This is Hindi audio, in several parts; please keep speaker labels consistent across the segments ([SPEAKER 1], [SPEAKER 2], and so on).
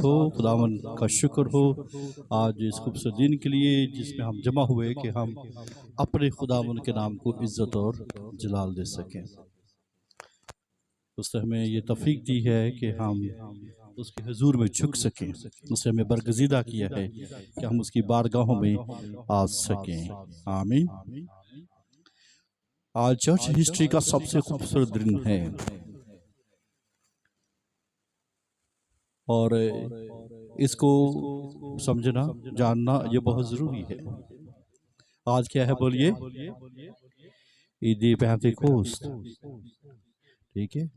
[SPEAKER 1] हो, खुदावन का शुक्र हो आज इस खूबसूरत दिन के लिए जिसमें हम जमा हुए कि हम अपने खुदावन के नाम को इज्जत और जलाल दे सकें। उसने हमें ये तौफीक दी है कि हम उसके हुजूर में झुक सकें। उसने हमें बरगजीदा किया है कि हम उसकी बारगाहों में आ सकें। आमीन। आज चर्च हिस्ट्री का सबसे खूबसूरत दिन है और इसको समझना जानना ये बहुत जरूरी है। आज क्या है बोलिए? ईद पेंतेकोस्त, ठीक है।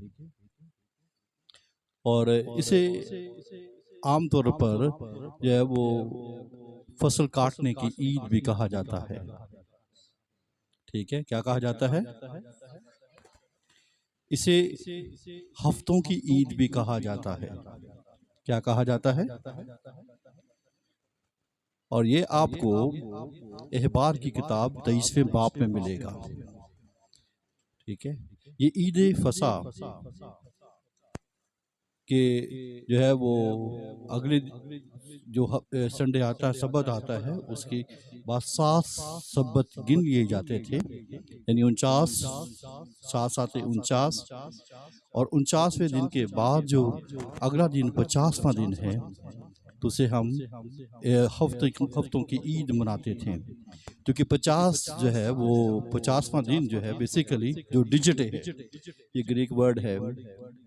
[SPEAKER 1] और इसे आमतौर पर जो है वो फसल काटने की ईद भी कहा जाता है, ठीक है। क्या कहा जाता है? इसे हफ्तों की ईद भी कहा जाता है। क्या कहा जाता है? और ये आपको एहबार की किताब 23वें बाब में मिलेगा, ठीक है। ये ईद फसा के जो है वो अगले जो संडे आता है, सबत आता है, उसके बाद 7 सबत गिन लिए जाते थे, यानी 49, 7 7 49, और 49वें दिन के बाद जो अगला दिन 50वां दिन है तो उसे हम हफ्तों की ईद मनाते थे, क्योंकि 50 जो है वो 50वां दिन जो है बेसिकली जो डिजिट है, ये ग्रीक वर्ड है,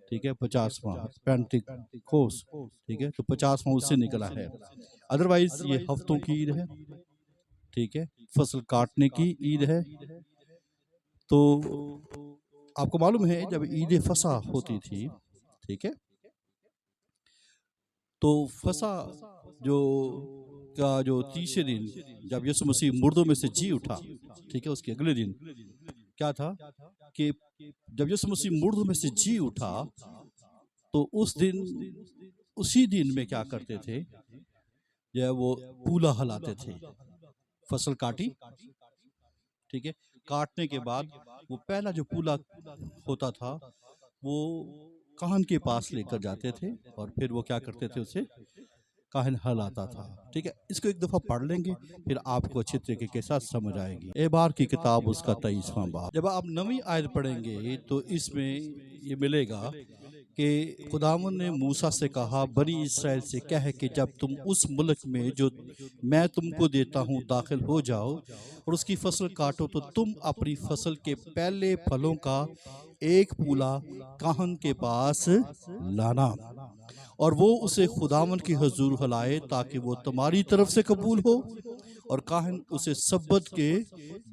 [SPEAKER 1] ठीक है। 50वां पेंटिकोस, ठीक है। तो 50वां उससे निकला है। अदरवाइज ये हफ्तों की ईद है, ठीक है। फसल काटने की ईद है। तो आपको मालूम है जब ईद फसा होती थी, ठीक है, तो फसा जो का जो तीसरे दिन जब यीशु मसीह मुर्दों में से जी उठा, ठीक है, उसके अगले दिन क्या था कि जब यीशु मसीह मुर्दों में से जी उठा तो उस दिन उसी दिन में क्या करते थे, जो है वो पूला हलाते थे। फसल काटी, ठीक है। काटने के बाद वो पहला जो पूला होता था वो काहन के पास लेकर जाते थे और फिर वो क्या करते थे, उसे काहन हलाता था, ठीक है। इसको एक दफा पढ़ लेंगे फिर आपको अच्छे तरीके के साथ समझ आएगी। एबार की किताब उसका 23वां बाब। जब आप नवी आयत पढ़ेंगे तो इसमें ये मिलेगा कि खुदावन ने मूसा से कहा, बनी इसराइल से कह कि जब तुम उस मुल्क में जो मैं तुमको देता हूँ दाखिल हो जाओ और उसकी फसल काटो, तो तुम अपनी फसल के पहले फलों का एक पूला काहन के पास लाना और वो उसे खुदावन की हुजूर हलाए ताकि वो तुम्हारी तरफ से कबूल हो, और काहन उसे सब्बत के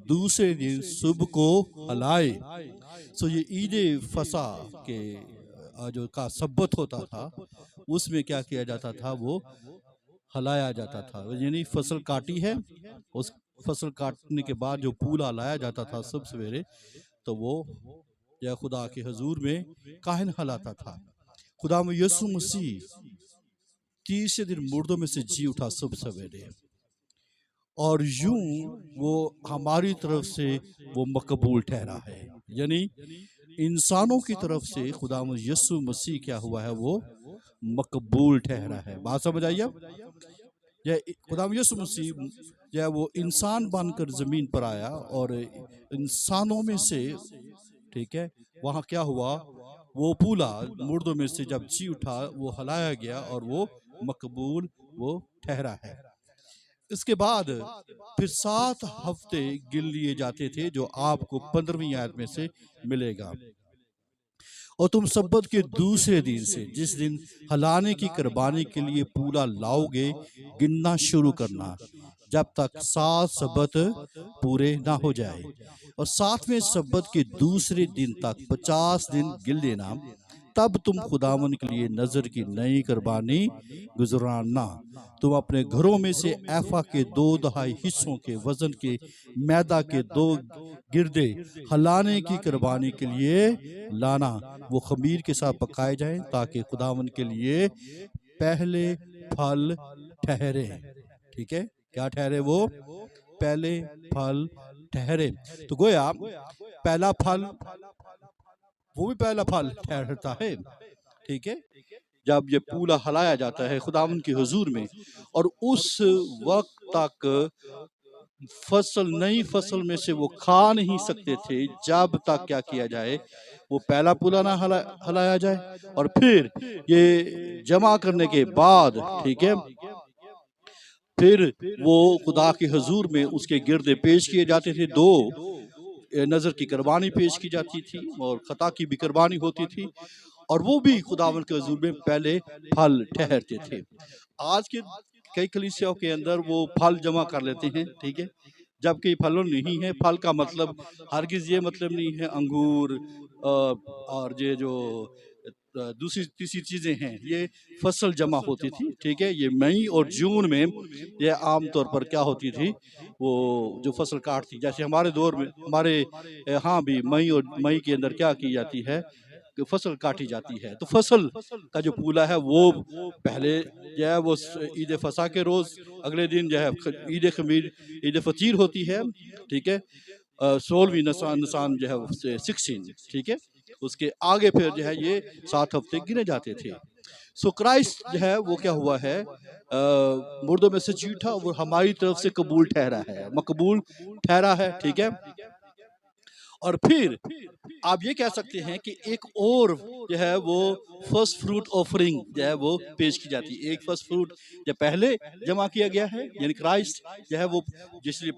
[SPEAKER 1] दूसरे दिन सुबह को हलाए। सो ये ईद फसा के जो का सब्बत होता था उसमें क्या किया जाता था, वो हलाया जाता था। यानी फसल काटी है, उस फसल काटने के बाद जो पूला लाया जाता था सब सवेरे, तो वो या खुदा के हुजूर में काहन हलाता था। खुदा में यीशु मसीह तीसरे दिन मुर्दों में से जी उठा सब सवेरे, और यूं वो हमारी तरफ से वो मकबूल ठहरा है। यानी इंसानों की तरफ से खुदा यीशु मसीह क्या हुआ है, वो मकबूल ठहरा है। बात समझ आई? यह खुदा यीशु मसीह या वो इंसान बनकर जमीन पर आया और इंसानों में से, ठीक है, वहां क्या हुआ, वो पूला मुर्दों में से जब जी उठा वो हलाया गया और वो मकबूल वो ठहरा है। इसके बाद फिर 7 हफ्ते गिन लिए जाते थे जो आपको 15वीं आयत में से मिलेगा। और तुम सब्बत के दूसरे दिन से जिस दिन हलाने की कुर्बानी के लिए पूरा लाओगे गिनना शुरू करना जब तक 7 सब्बत पूरे ना हो जाए, और 7वें सब्बत के दूसरे दिन तक 50 दिन गिन लेना। तब तुम खुदावन के लिए नजर की नई कुर्बानी गुजराना। तुम अपने घरों में से एफा के 2/2 हिस्सों के वजन के मैदा के 2 गिरदे हलाने की कुर्बानी के लिए लाना। वो खमीर के साथ पकाए जाएं ताकि खुदावन के लिए पहले फल ठहरे। ठीक है, क्या ठहरे? वो पहले फल ठहरे। तो गोया पहला फल वो भी पहला फल ठहरता है, ठीक है। जब ये पूला हलाया जाता है खुदावंद के हुजूर में, और उस वक्त तक फसल, नई फसल में से वो खा नहीं सकते थे जब तक क्या किया जाए, वो पहला पूला ना हलाया जाए। और फिर ये जमा करने के बाद, ठीक है, फिर वो खुदा के हुजूर में उसके गिरदे पेश किए जाते थे। दो नजर की कुर्बानी पेश की जाती थी और खता की भी कुर्बानी होती थी, और वो भी खुदावंद के हुजूर में पहले फल ठहरते थे। आज के कई कलीसियाओं के अंदर वो फल जमा कर लेते हैं, ठीक है, जबकि फलों नहीं है। फल का मतलब हरगिज ये मतलब नहीं है अंगूर और ये जो दूसरी तीसरी चीजें हैं, ये फसल जमा होती थी, ठीक है। ये मई और जून में ये आमतौर पर क्या होती थी, वो जो फसल काटती, जैसे हमारे दौर में, हमारे यहाँ भी मई के अंदर क्या की जाती है कि फसल काटी जाती है। तो फसल का जो पूला है वो पहले जो है वो ईद फसा के रोज अगले दिन जो है ईद खमीर, ईद फतीर होती है, ठीक है, 16वीं निसान जो है 16, ठीक है। उसके आगे फिर जो है ये 7 हफ्ते गिने जाते थे। सो क्राइस्ट जो है वो क्या हुआ है, मुर्दों में से जी उठा, वो हमारी तरफ से कबूल ठहरा है, मकबूल ठहरा है, ठीक है। और फिर आप ये कह सकते हैं कि एक और जो है वो फर्स्ट फ्रूट ऑफरिंग जो है वो पेश की जाती है। एक फर्स्ट फ्रूट जो पहले जमा किया गया है, यानी क्राइस्ट जो है वो, जिसलिए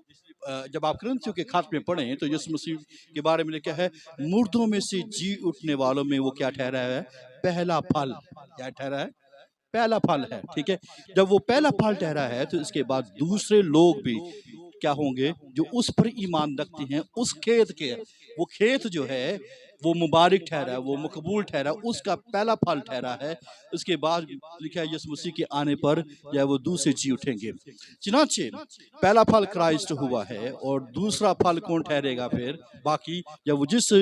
[SPEAKER 1] जब आप करंथियों के खात में पढ़ें तो यीशु मसीह के बारे में लिखा है, मुर्दों में से जी उठने वालों में वो क्या ठहरा है, पहला फल। क्या ठहरा है, पहला फल है, ठीक है। जब वो पहला फल ठहरा है तो इसके बाद दूसरे लोग भी क्या होंगे जो उस पर ईमान रखते हैं, उस खेत के, वो खेत जो है वो मुबारक ठहरा है, वो मकबूल ठहरा, उसका पहला फल ठहरा है। उसके बाद लिखा है यीशु मसीह के आने पर या वो दूसरे जी उठेंगे। चुनाचे पहला फल क्राइस्ट हुआ है, और दूसरा फल कौन ठहरेगा फिर बाकी, जब वो जिस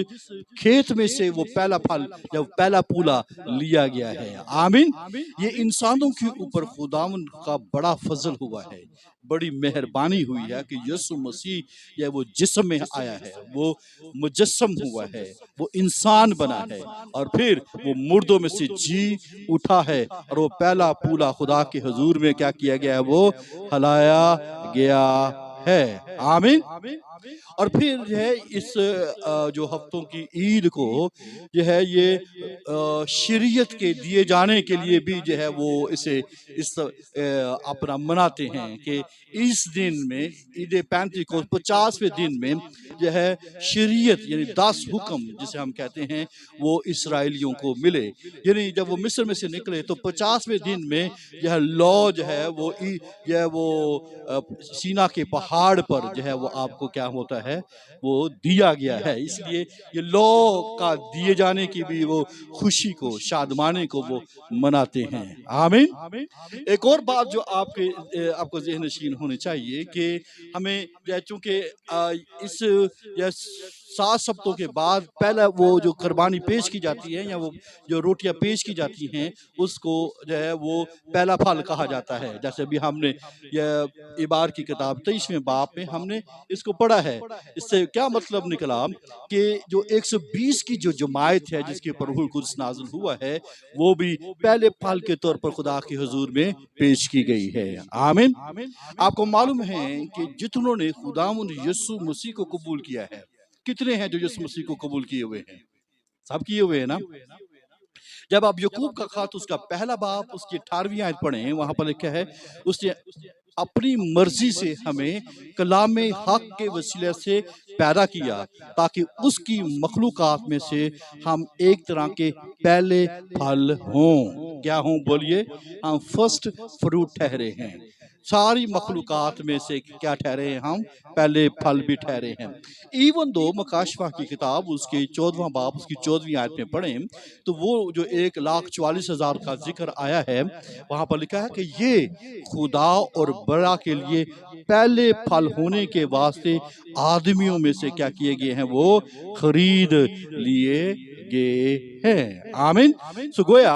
[SPEAKER 1] खेत में से वो पहला फल, जब पहला पूला लिया गया है। आमीन। ये इंसानों के ऊपर खुदावंद का बड़ा फजल हुआ है, बड़ी मेहरबानी हुई है कि यीशु मसीह या वो जिस्म में आया है, वो मुजस्सम हुआ है, वो इंसान बना है, और फिर वो मुर्दों में से जी उठा है, और वो पहला पूला खुदा के हुजूर में क्या किया गया है, वो हलाया गया है। आमीन। और फिर जो है इस जो हफ्तों की ईद को जो है ये शरीयत के दिए जाने के लिए भी जो है वो इसे इस अपना मनाते हैं कि इस दिन में ईद पैंतीकोस 50वें दिन में जो है शरीयत यानी 10 हुक्म जिसे हम कहते हैं वो इसराइलियों को मिले। यानी जब वो मिस्र में से निकले तो 50वें दिन में यह लॉ जो है वो सीना के पहाड़ पर जो है वो आपको क्या होता है, वो दिया गया है। इसलिए ये लॉ का दिए जाने की भी वो खुशी को, शादमाने को वो मनाते हैं। आमीन। एक और बात जो आपको ज़हन नशीन होनी चाहिए कि हमें चूंकि इस 7 सप्तों के बाद पहला वो जो कुर्बानी पेश की जाती है या वो जो रोटियां पेश की जाती हैं उसको जो है वो पहला फल कहा जाता है। जैसे अभी हमने इबार की किताब 23वें बाब में हमने इसको पढ़ा है। इससे क्या मतलब निकला कि जो 120 की जो जमायत है जिसके ऊपर रूहुल कुद्स नाज़िल हुआ है वो भी पहले फल के तौर पर खुदा के हुजूर में पेश की गई है। आमीन। आपको मालूम है कि जितनों ने खुदावंद यीशु मसीह को कबूल किया है, कितने हैं जो यीशु मसीह को कबूल किए हुए हैं? सब किए हुए हैं ना। जब आप यकूब का खात उसका पहला बाब उसकी 18वीं आयत पढ़ें, वहां पर लिखा है उसने अपनी मर्जी से हमें कलाम हक के वसीले से पैदा किया ताकि उसकी मखलूकात में से हम एक तरह के पहले फल हों। क्या हों बोलिए? हम फर्स्ट फ्रूट ठहरे हैं। सारी मखलूकात में से क्या ठहरे हैं? हम पहले फल भी ठहरे हैं। इवन दो मकाशफा की किताब उसके 14वां बाब उसकी 14वीं आयत में पढ़ें तो वो जो 1,44,000 का जिक्र आया है वहां पर लिखा है कि ये खुदा और बड़ा के लिए पहले फल होने के वास्ते आदमियों में से क्या किए गए हैं? वो खरीद लिए गए हैं। आमीन। सो गोया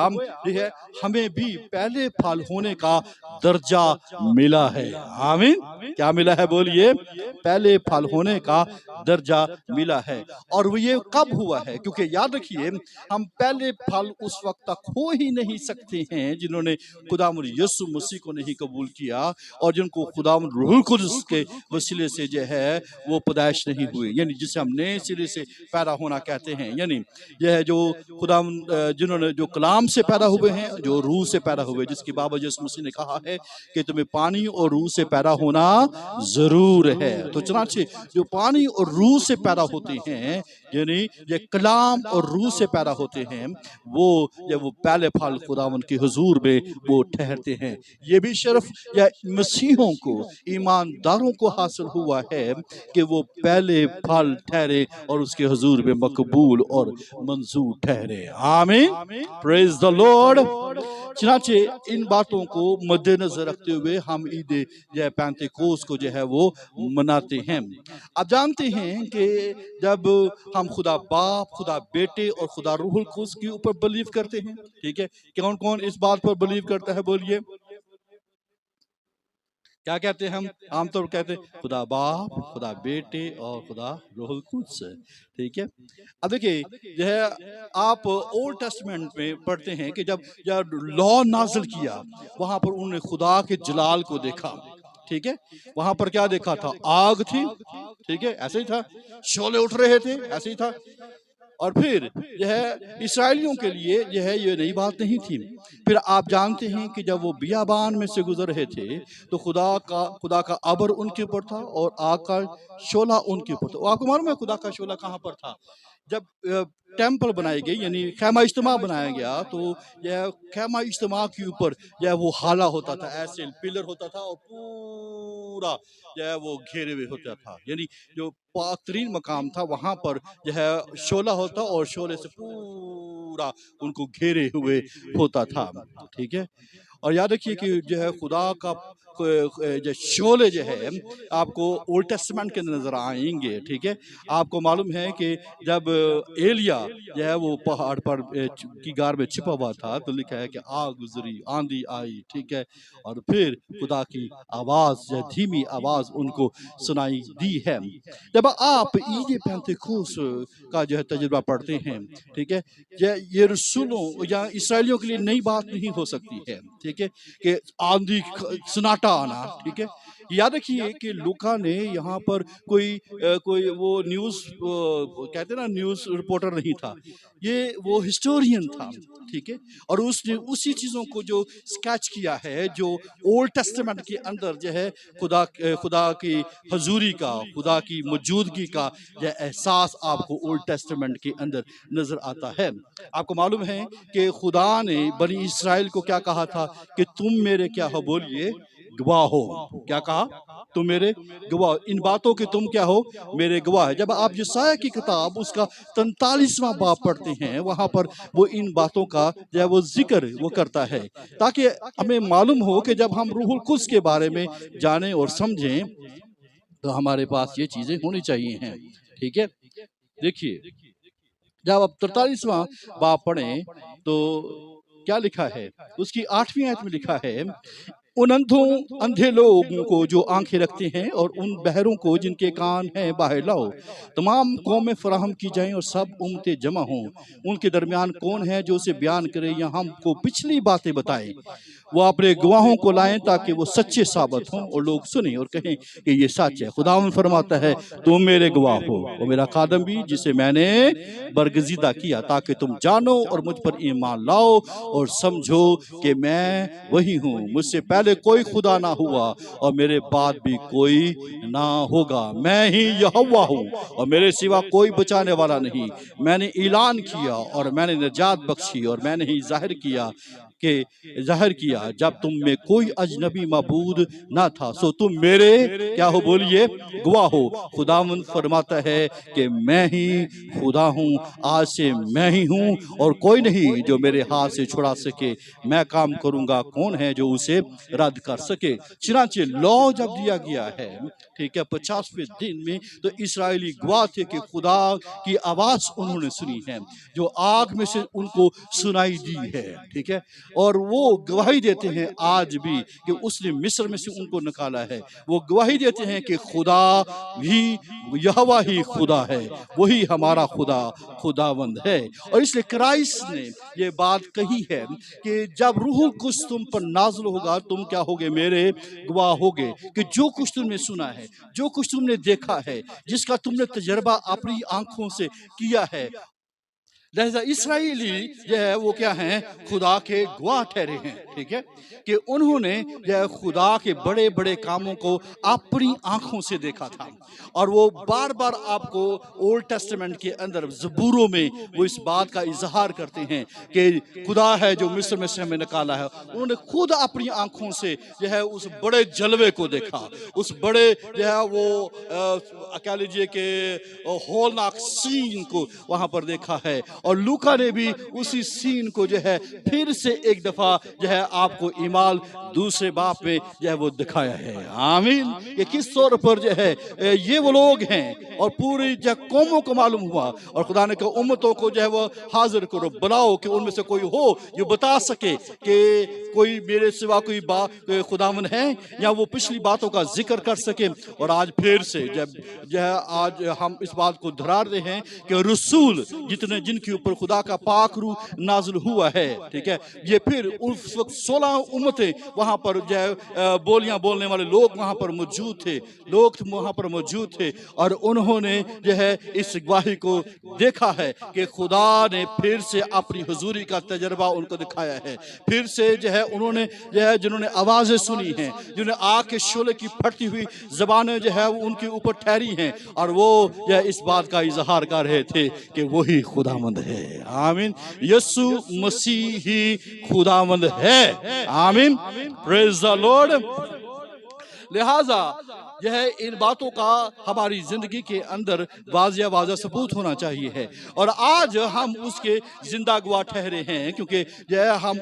[SPEAKER 1] हमें भी पहले फल होने का दर्जा मिला है। आमीन। क्या मिला है बोलिए? पहले फल होने का दर्जा मिला है। और वो ये कब हुआ है? क्योंकि याद रखिए, हम पहले फल उस वक्त तक हो ही नहीं सकते हैं जिन्होंने खुदावंद यीशु मसीह को नहीं कबूल किया और जिनको खुदावंद रूहुल कुद्स के वसीले से जो है वो पैदाइश नहीं हुई, यानी जिसे हम नए सिरे से पैदा होना कहते हैं। यानी यह जो खुदावंद जिन्होंने जो कलाम से पैदा हुए हैं, जो रूह से पैदा हुए, जिसकी बाबा यीशु मसीह ने कहा है कि तुम्हें पानी और रूह से पैदा होना जरूर है। तो चनाचे जो पानी और रूह से पैदा होते हैं, यानी ये कलाम और रूह से पैदा होते हैं, वो जब वो पहले फल खुदावंद के हुजूर में वो ठहरते हैं। ये भी सिर्फ या मसीहों को, ईमानदारों को हासिल हुआ है कि वो पहले फल ठहरे और उसके हुजूर में मकबूल और मंजूर ठहरे। आमीन। Praise the lord. चनाचे इन बातों को मद्देनजर रखते हुए हम ईद या पेंतेकोस को जो है वो मनाते हैं। आप जानते हैं कि जब हम खुदा बाप, खुदा बेटे और खुदा रूहुल कुद्स के ऊपर बिलीव करते हैं, ठीक है, कौन कौन इस बात पर बिलीव करता है बोलिए? क्या कहते हैं हम? आमतौर पर कहते हैं खुदा बाप, खुदा बेटे और खुदा रूहुल कुद्स, ठीक है। अब देखिए, यह आप ओल्ड टेस्टमेंट में पढ़ते हैं कि जब लॉ नाजिल किया, वहां पर उन्होंने खुदा के जलाल को देखा, ठीक है। वहां पर क्या देखा था? आग थी, ठीक है, ऐसे ही था। शोले उठ रहे थे, ऐसे ही था। और फिर यह इस्राएलियों के लिए ये नई बात नहीं थी। फिर आप जानते हैं कि जब वो बियाबान में से गुजर रहे थे तो खुदा का अबर उनके ऊपर था और आग का शोला उनके ऊपर था। आपको मालूम है खुदा का शोला कहाँ पर था? जब टेम्पल बनाई गई, यानी खैमा इज्तिमा बनाया गया, तो यह खैमा इज्तिमा के ऊपर यह वो हाला होता था, ऐसे पिलर होता था और पूरा यह वो घेरे हुए होता था। यानी जो पाकतरीन मकाम था वहां पर यह शोला होता और शोले से पूरा उनको घेरे हुए होता था, ठीक है। और याद रखिए कि जो है खुदा का जो शोले जो है आपको ओल्ड टेस्टमेंट के नजर आएंगे, ठीक है। आपको मालूम है कि जब एलिया जो है वो पहाड़ पर की गार में छिपा हुआ था, तो लिखा है कि आग गुजरी, आंधी आई, ठीक है, और फिर खुदा की आवाज, धीमी आवाज उनको सुनाई दी है। जब आप ईद पेंतेकोस का जो है तजुर्बा पढ़ते हैं, ठीक है, ये रसूलों या इसराइलियों के लिए नई बात नहीं हो सकती है, ठीक है, कि आंधी सन्नाटा आना, ठीक है। याद रखिए कि लूका ने यहाँ पर कोई वो न्यूज कहते हैं ना, न्यूज रिपोर्टर नहीं था, ये वो हिस्टोरियन था, ठीक है। और उसने उसी चीजों को जो स्केच किया है जो ओल्ड टेस्टामेंट के अंदर जो है खुदा की हजूरी का, खुदा की मौजूदगी का यह एहसास आपको ओल्ड टेस्टामेंट के अंदर नजर आता है। आपको मालूम है कि खुदा ने बनी इस्राएल को क्या कहा था कि तुम मेरे क्या हो बोलिए? गवाह हो। क्या कहा? तुम मेरे गवाह, इन बातों के तुम क्या हो? मेरे गवाह। जब आप यशायाह की किताब उसका 43वां बाब पढ़ते हैं, वहां पर वो इन बातों का जो है वो जिक्र वो करता है, ताकि हमें मालूम हो कि जब हम रूहुल कुद्स के बारे में जानें और समझें तो हमारे पास ये चीजें होनी चाहिए हैं, ठीक है। देखिए, जब आप 43वां बाब पढ़ें तो क्या लिखा है? उसकी 8वीं आयत में लिखा है, उन अंधे लोगों को जो आंखें रखते हैं और उन बहरों को जिनके कान हैं बाहर लाओ। तमाम कौमें फराहम की जाएं और सब उम्मतें जमा हों। उनके दरमियान कौन है जो उसे बयान करे या हमको पिछली बातें बताए? वो अपने गवाहों को लाएं ताकि वो सच्चे साबित हों और लोग सुने और कहें कि ये सच है। खुदावंद फरमाता है, तुम मेरे गवाह हो और मेरा खादम भी जिसे मैंने बरगजीदा किया, ताकि तुम जानो और मुझ पर ईमान लाओ और समझो कि मैं वही हूँ। मुझसे पहले कोई खुदा ना हुआ और मेरे बाद भी कोई ना होगा। मैं ही यहोवा हूँ और मेरे सिवा कोई बचाने वाला नहीं। मैंने ऐलान किया और मैंने निजात बख्शी और मैंने ही जाहिर किया जब तुम में कोई अजनबी मबूद ना था। सो तुम मेरे क्या हो बोलिए? गवाह हो। खुदावंद फरमाता है कि मैं ही खुदा हूँ, आज से मैं ही हूँ और कोई नहीं जो मेरे हाथ से छुड़ा सके। मैं काम करूंगा, कौन है जो उसे रद्द कर सके? चुनाचे लॉ जब दिया गया है, ठीक है, 50वें दिन में, तो इस्राएली गवाह थे कि खुदा की आवाज उन्होंने सुनी है जो आग में से उनको सुनाई दी है, ठीक है। और वो गवाही देते हैं आज भी कि उसने मिस्र में से उनको निकाला है। वो गवाही देते हैं कि खुदा भी, यहोवा ही खुदा है, वही हमारा खुदा खुदावंद है। और इसलिए क्राइस्ट ने ये बात कही है कि जब रूहुल कुछ तुम पर नाज़िल होगा, तुम क्या होगे, मेरे गवाह होगे, कि जो कुछ तुमने सुना है, जो कुछ तुमने देखा है, जिसका तुमने तजर्बा अपनी आंखों से किया है। लिहाजा इसराइली जो है वो क्या हैं, खुदा के गवाह ठहरे हैं, ठीक है, कि उन्होंने जो है खुदा के बड़े बड़े कामों को अपनी आंखों से देखा था। और वो बार बार आपको ओल्ड टेस्टामेंट के अंदर ज़बूरों में वो इस बात का इजहार करते हैं कि खुदा है जो मिस्र में से हमें निकाला है। उन्होंने खुद अपनी आंखों से जो है उस बड़े जलवे को देखा, उस बड़े जो है वो कह लीजिए कि होलनाक सीन को वहां पर देखा है। और लूका ने भी उसी सीन को जो है फिर से एक दफा जो है आपको इमाल दूसरे बाप में जो है वो दिखाया है। आमीन। ये किस तौर पर जो है ये वो लोग हैं और पूरी जो कौमों को मालूम हुआ, और खुदा ने कहा उम्मतों को जो है वो हाजिर करो, बुलाओ कि उनमें से कोई हो जो बता सके कि कोई मेरे सिवा कोई खुदावन है, या वो पिछली बातों का जिक्र कर सके। और आज फिर से जब जो है आज हम इस बात को दोहरा रहे हैं कि रसूल जितने जिनके ऊपर खुदा का पाक रूह नाज़िल हुआ है, ठीक है, ये फिर उस वक्त 16 उम्मतें वहां पर जो है बोलियां बोलने वाले लोग वहां पर मौजूद थे, लोग वहां पर मौजूद थे, और उन्होंने जो है इस गवाही को देखा है कि खुदा ने फिर से अपनी हुजूरी का तजर्बा उनको दिखाया है। फिर से जो है उन्होंने जो है जिन्होंने आवाजें सुनी हैं, जिन्होंने आग के शोले की फटती हुई जबानें जो है उनके ऊपर ठहरी हैं, और वो जो है इस बात का इजहार कर रहे थे कि वही खुदावंद है। आमीन। यीशु मसीह ही खुदावंद है। आमीन। Praise the Lord. लिहाजा यह इन बातों का हमारी जिंदगी के अंदर वाज़ा सबूत होना चाहिए है, और आज हम उसके जिंदा गवाह ठहरे हैं, क्योंकि यह हम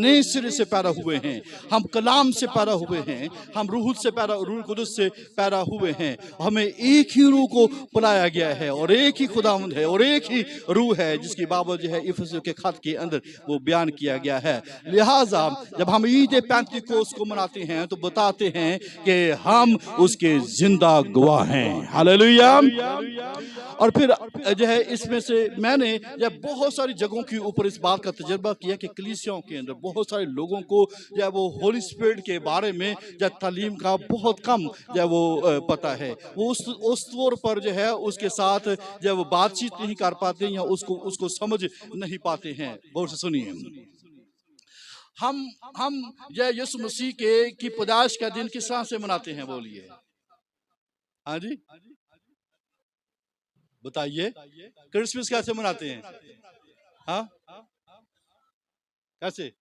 [SPEAKER 1] नए सिरे से पैदा हुए हैं, हम कलाम से पैदा हुए हैं, हम रूह से पैदा, रूह कुदस से पैदा हुए हैं। हमें एक ही रूह को बुलाया गया है, और एक ही खुदावंद है, और एक ही रूह है जिसकी बाबत जो है इफिसियों के खत के अंदर वो बयान किया गया है। लिहाजा जब हम ईद पेंतिकोस्त को मनाते हैं तो बताते हैं कि हम उसके जिंदा गवाह हैं। हालेलुया। और फिर जो है इसमें से मैंने जब बहुत सारी जगहों के ऊपर इस बात का तजर्बा किया कि कलीसियाओं के अंदर बहुत सारे लोगों को जो वो होली स्पिरिट के बारे में जब तालीम का बहुत कम जो वो पता है, वो उस तौर पर जो है उसके साथ जब वो बातचीत नहीं कर पाते या उसको समझ नहीं पाते हैं। गौर से सुनिए, हम यह यीशु मसीह की पैदाइश का दिन किस तरह से मनाते हैं, बोलिए। हाँ जी, बताइए, क्रिसमस कैसे मनाते हैं? हाँ, कैसे?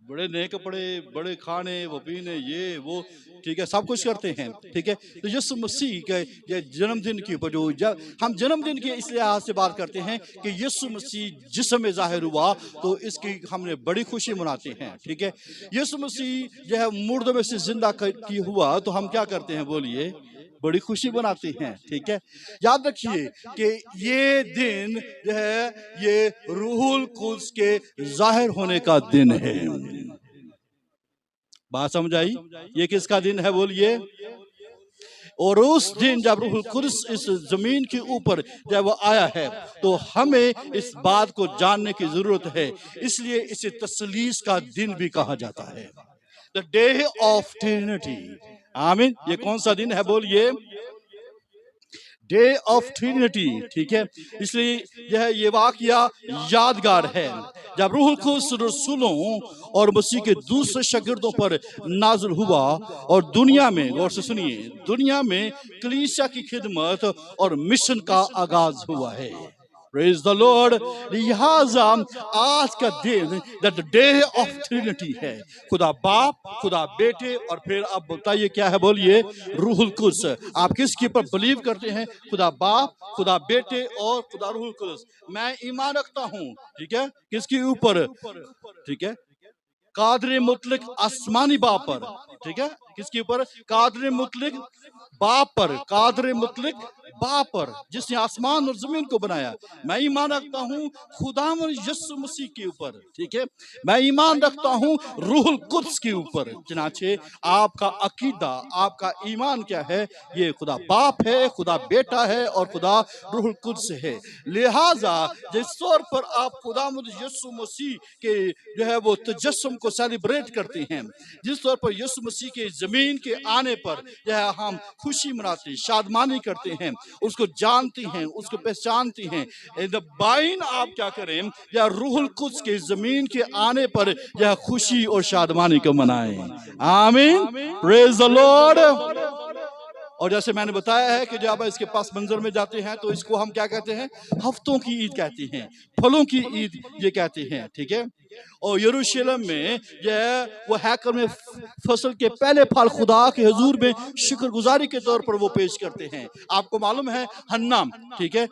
[SPEAKER 1] बड़े नए कपड़े, बड़े खाने, वो पीने, ये वो, ठीक है, सब कुछ करते हैं, ठीक है। तो यीशु मसीह के ये जन्मदिन के ऊपर जो हम जन्मदिन के इसलिए आज से बात करते हैं कि यीशु मसीह जिस्म में जाहिर हुआ, तो इसकी हमने बड़ी खुशी मनाते हैं, ठीक है। यीशु मसीह जो है मुर्दों में से जिंदा की हुआ, तो हम क्या करते हैं, बोलिए, बड़ी खुशी बनाते हैं, ठीक है। याद रखिए कि ये दिन जो है ये रूहुल कुद्स के जाहिर होने का दिन है। बात समझ आई? ये किसका दिन है, बोलिए। और उस दिन जब रूहुल कुद्स इस जमीन के ऊपर जब वो आया है, तो हमें इस बात को जानने की जरूरत है, इसलिए इसे तसलीस का दिन भी कहा जाता है, द डे ऑफ ट्रिनिटी। आमीन। ये कौन सा दिन है, बोलिए, डे ऑफ ट्रिनिटी, ठीक है। इसलिए ये वाकया यादगार है जब रूहुल कुद्स रसूलों और मसीह के दूसरे शागिर्दों पर नाज़िल हुआ, और दुनिया में, गौर से सुनिए, दुनिया में कलीसिया की खिदमत और मिशन का आगाज हुआ है। Praise the Lord। लिहाजा आज का दिन द डे ऑफ ट्रिनिटी है, खुदा बाप, खुदा बेटे, और फिर आप बताइए क्या है, बोलिए, रूहुल कुद्स। आप किसके ऊपर बिलीव करते हैं? खुदा बाप, खुदा बेटे और खुदा रूहुल कुद्स। मैं ईमान रखता हूं, ठीक है, किसके ऊपर, ठीक है, कादर मुतलक आसमानी बाप पर, ठीक है, किसके ऊपर? कादर मुतलक बाप पर, कादर मुतलक बाप पर, जिसने आसमान और जमीन को बनाया। मैं ईमान रखता हूँ खुदावंद यीशु मसीह के ऊपर, ठीक है, मैं ईमान रखता हूँ रूहुल कुद्स के ऊपर। चनाचे आपका अकीदा, आपका ईमान क्या है? ये खुदा बाप है, खुदा बेटा है और खुदा रूहुल कुद्स है। लिहाजा जिस तौर पर आप खुदावंद यीशु मसीह के जो है वो तजस्सुम को सेलिब्रेट करते हैं, जिस तौर पर यीशु मसीह के जमीन के आने पर जो है हम खुशी मनाते, शादमानी करते हैं, उसको जानते हैं, उसको पहचानते हैं। इन द बाइन आप क्या करें? या रूहुल कुद्स के जमीन के आने पर यह खुशी और शादमानी को मनाएं। आमीन, प्रेज द लॉर्ड। और जैसे मैंने बताया है कि जब इसके पास मंजर में जाते हैं तो इसको हम क्या कहते हैं? हफ्तों की ईद कहते हैं, फलों की ईद ये कहते हैं, ठीक है। और यरूशलेम में जो है वो हैकल में फसल के पहले फल खुदा के हुजूर में शुक्रगुजारी के तौर पर वो पेश करते हैं। आपको मालूम है हन्ना, ठीक है,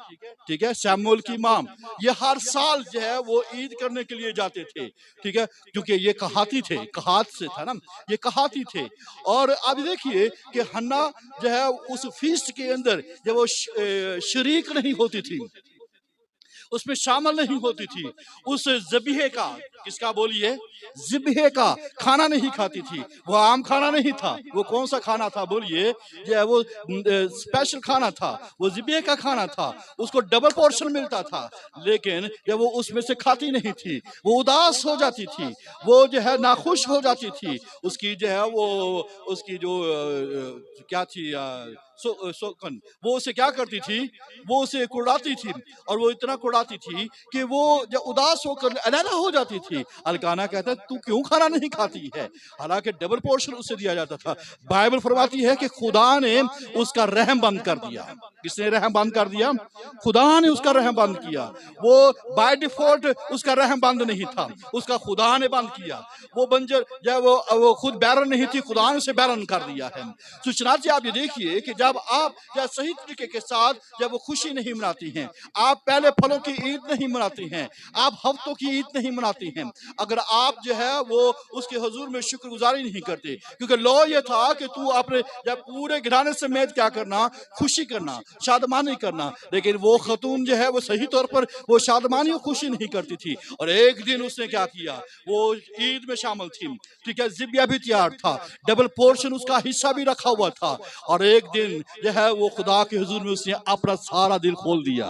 [SPEAKER 1] ठीक है, शमूएल की माम, ये हर साल जो है वो ईद करने के लिए जाते थे, ठीक है, क्योंकि ये कहाती थे, कहात से था ना, ये कहाती थे। और अब देखिए कि हन्ना जो है उस फीस्ट के अंदर जब वो शरीक नहीं होती थी, उसमें शामिल नहीं होती थी, उस ज़बीहे का, किसका बोलिए? ज़बीहे का खाना नहीं खाती थी। वो आम खाना नहीं था, वो कौन सा खाना था बोलिए? जो है वो स्पेशल खाना था, वो ज़बीहे का खाना था, उसको डबल पोर्शन मिलता था, लेकिन जब वो उसमें से खाती नहीं थी, वो उदास हो जाती थी, वो जो है नाखुश हो जाती थी। उसकी जो है वो उसकी जो क्या थी सोकन, वो उसे क्या करती थी? वो उसे कुड़ाती थी, और वो इतना कुड़ाती थी कि वो जब उदास होकर अलग हो जाती थी। अलकाना कहता है तू क्यों खाना नहीं खाती है? हालांकि डबल पोर्शन उसे दिया जाता था। बाइबल फरमाती है कि खुदा ने उसका रहम बंद कर दिया। किसने रहम बंद कर दिया? खुदा ने उसका रहम बंद किया। वो बाय डिफॉल्ट उसका रहम बंद नहीं था, उसका खुदा ने बंद किया। वो बंजर जब वो खुद बैरन नहीं थी, खुदा ने उसे बैरन कर दिया है। सूचना जी आप ये देखिए कि जब आप या सही तरीके के साथ जब वो खुशी नहीं मनाती हैं, आप पहले फलों की ईद नहीं मनाती हैं, आप हफ्तों की ईद नहीं मनाती हैं, अगर आप जो है वो उसके हुजूर में शुक्रगुजारी नहीं करते, क्योंकि लॉ ये था कि तू अपने जब पूरे घराने समेत क्या करना? खुशी करना, शादमानी करना। लेकिन वो खतून जो है वो सही तौर पर वो शादमानी और खुशी नहीं करती थी। और एक दिन उसने क्या किया? वो ईद में शामिल थी, ठीक है, ज़िबिया भी तैयार था, डबल पोर्शन उसका हिस्सा भी रखा हुआ था। और एक दिन जो है वो खुदा के हुजूर में उसने अपना सारा दिल खोल दिया,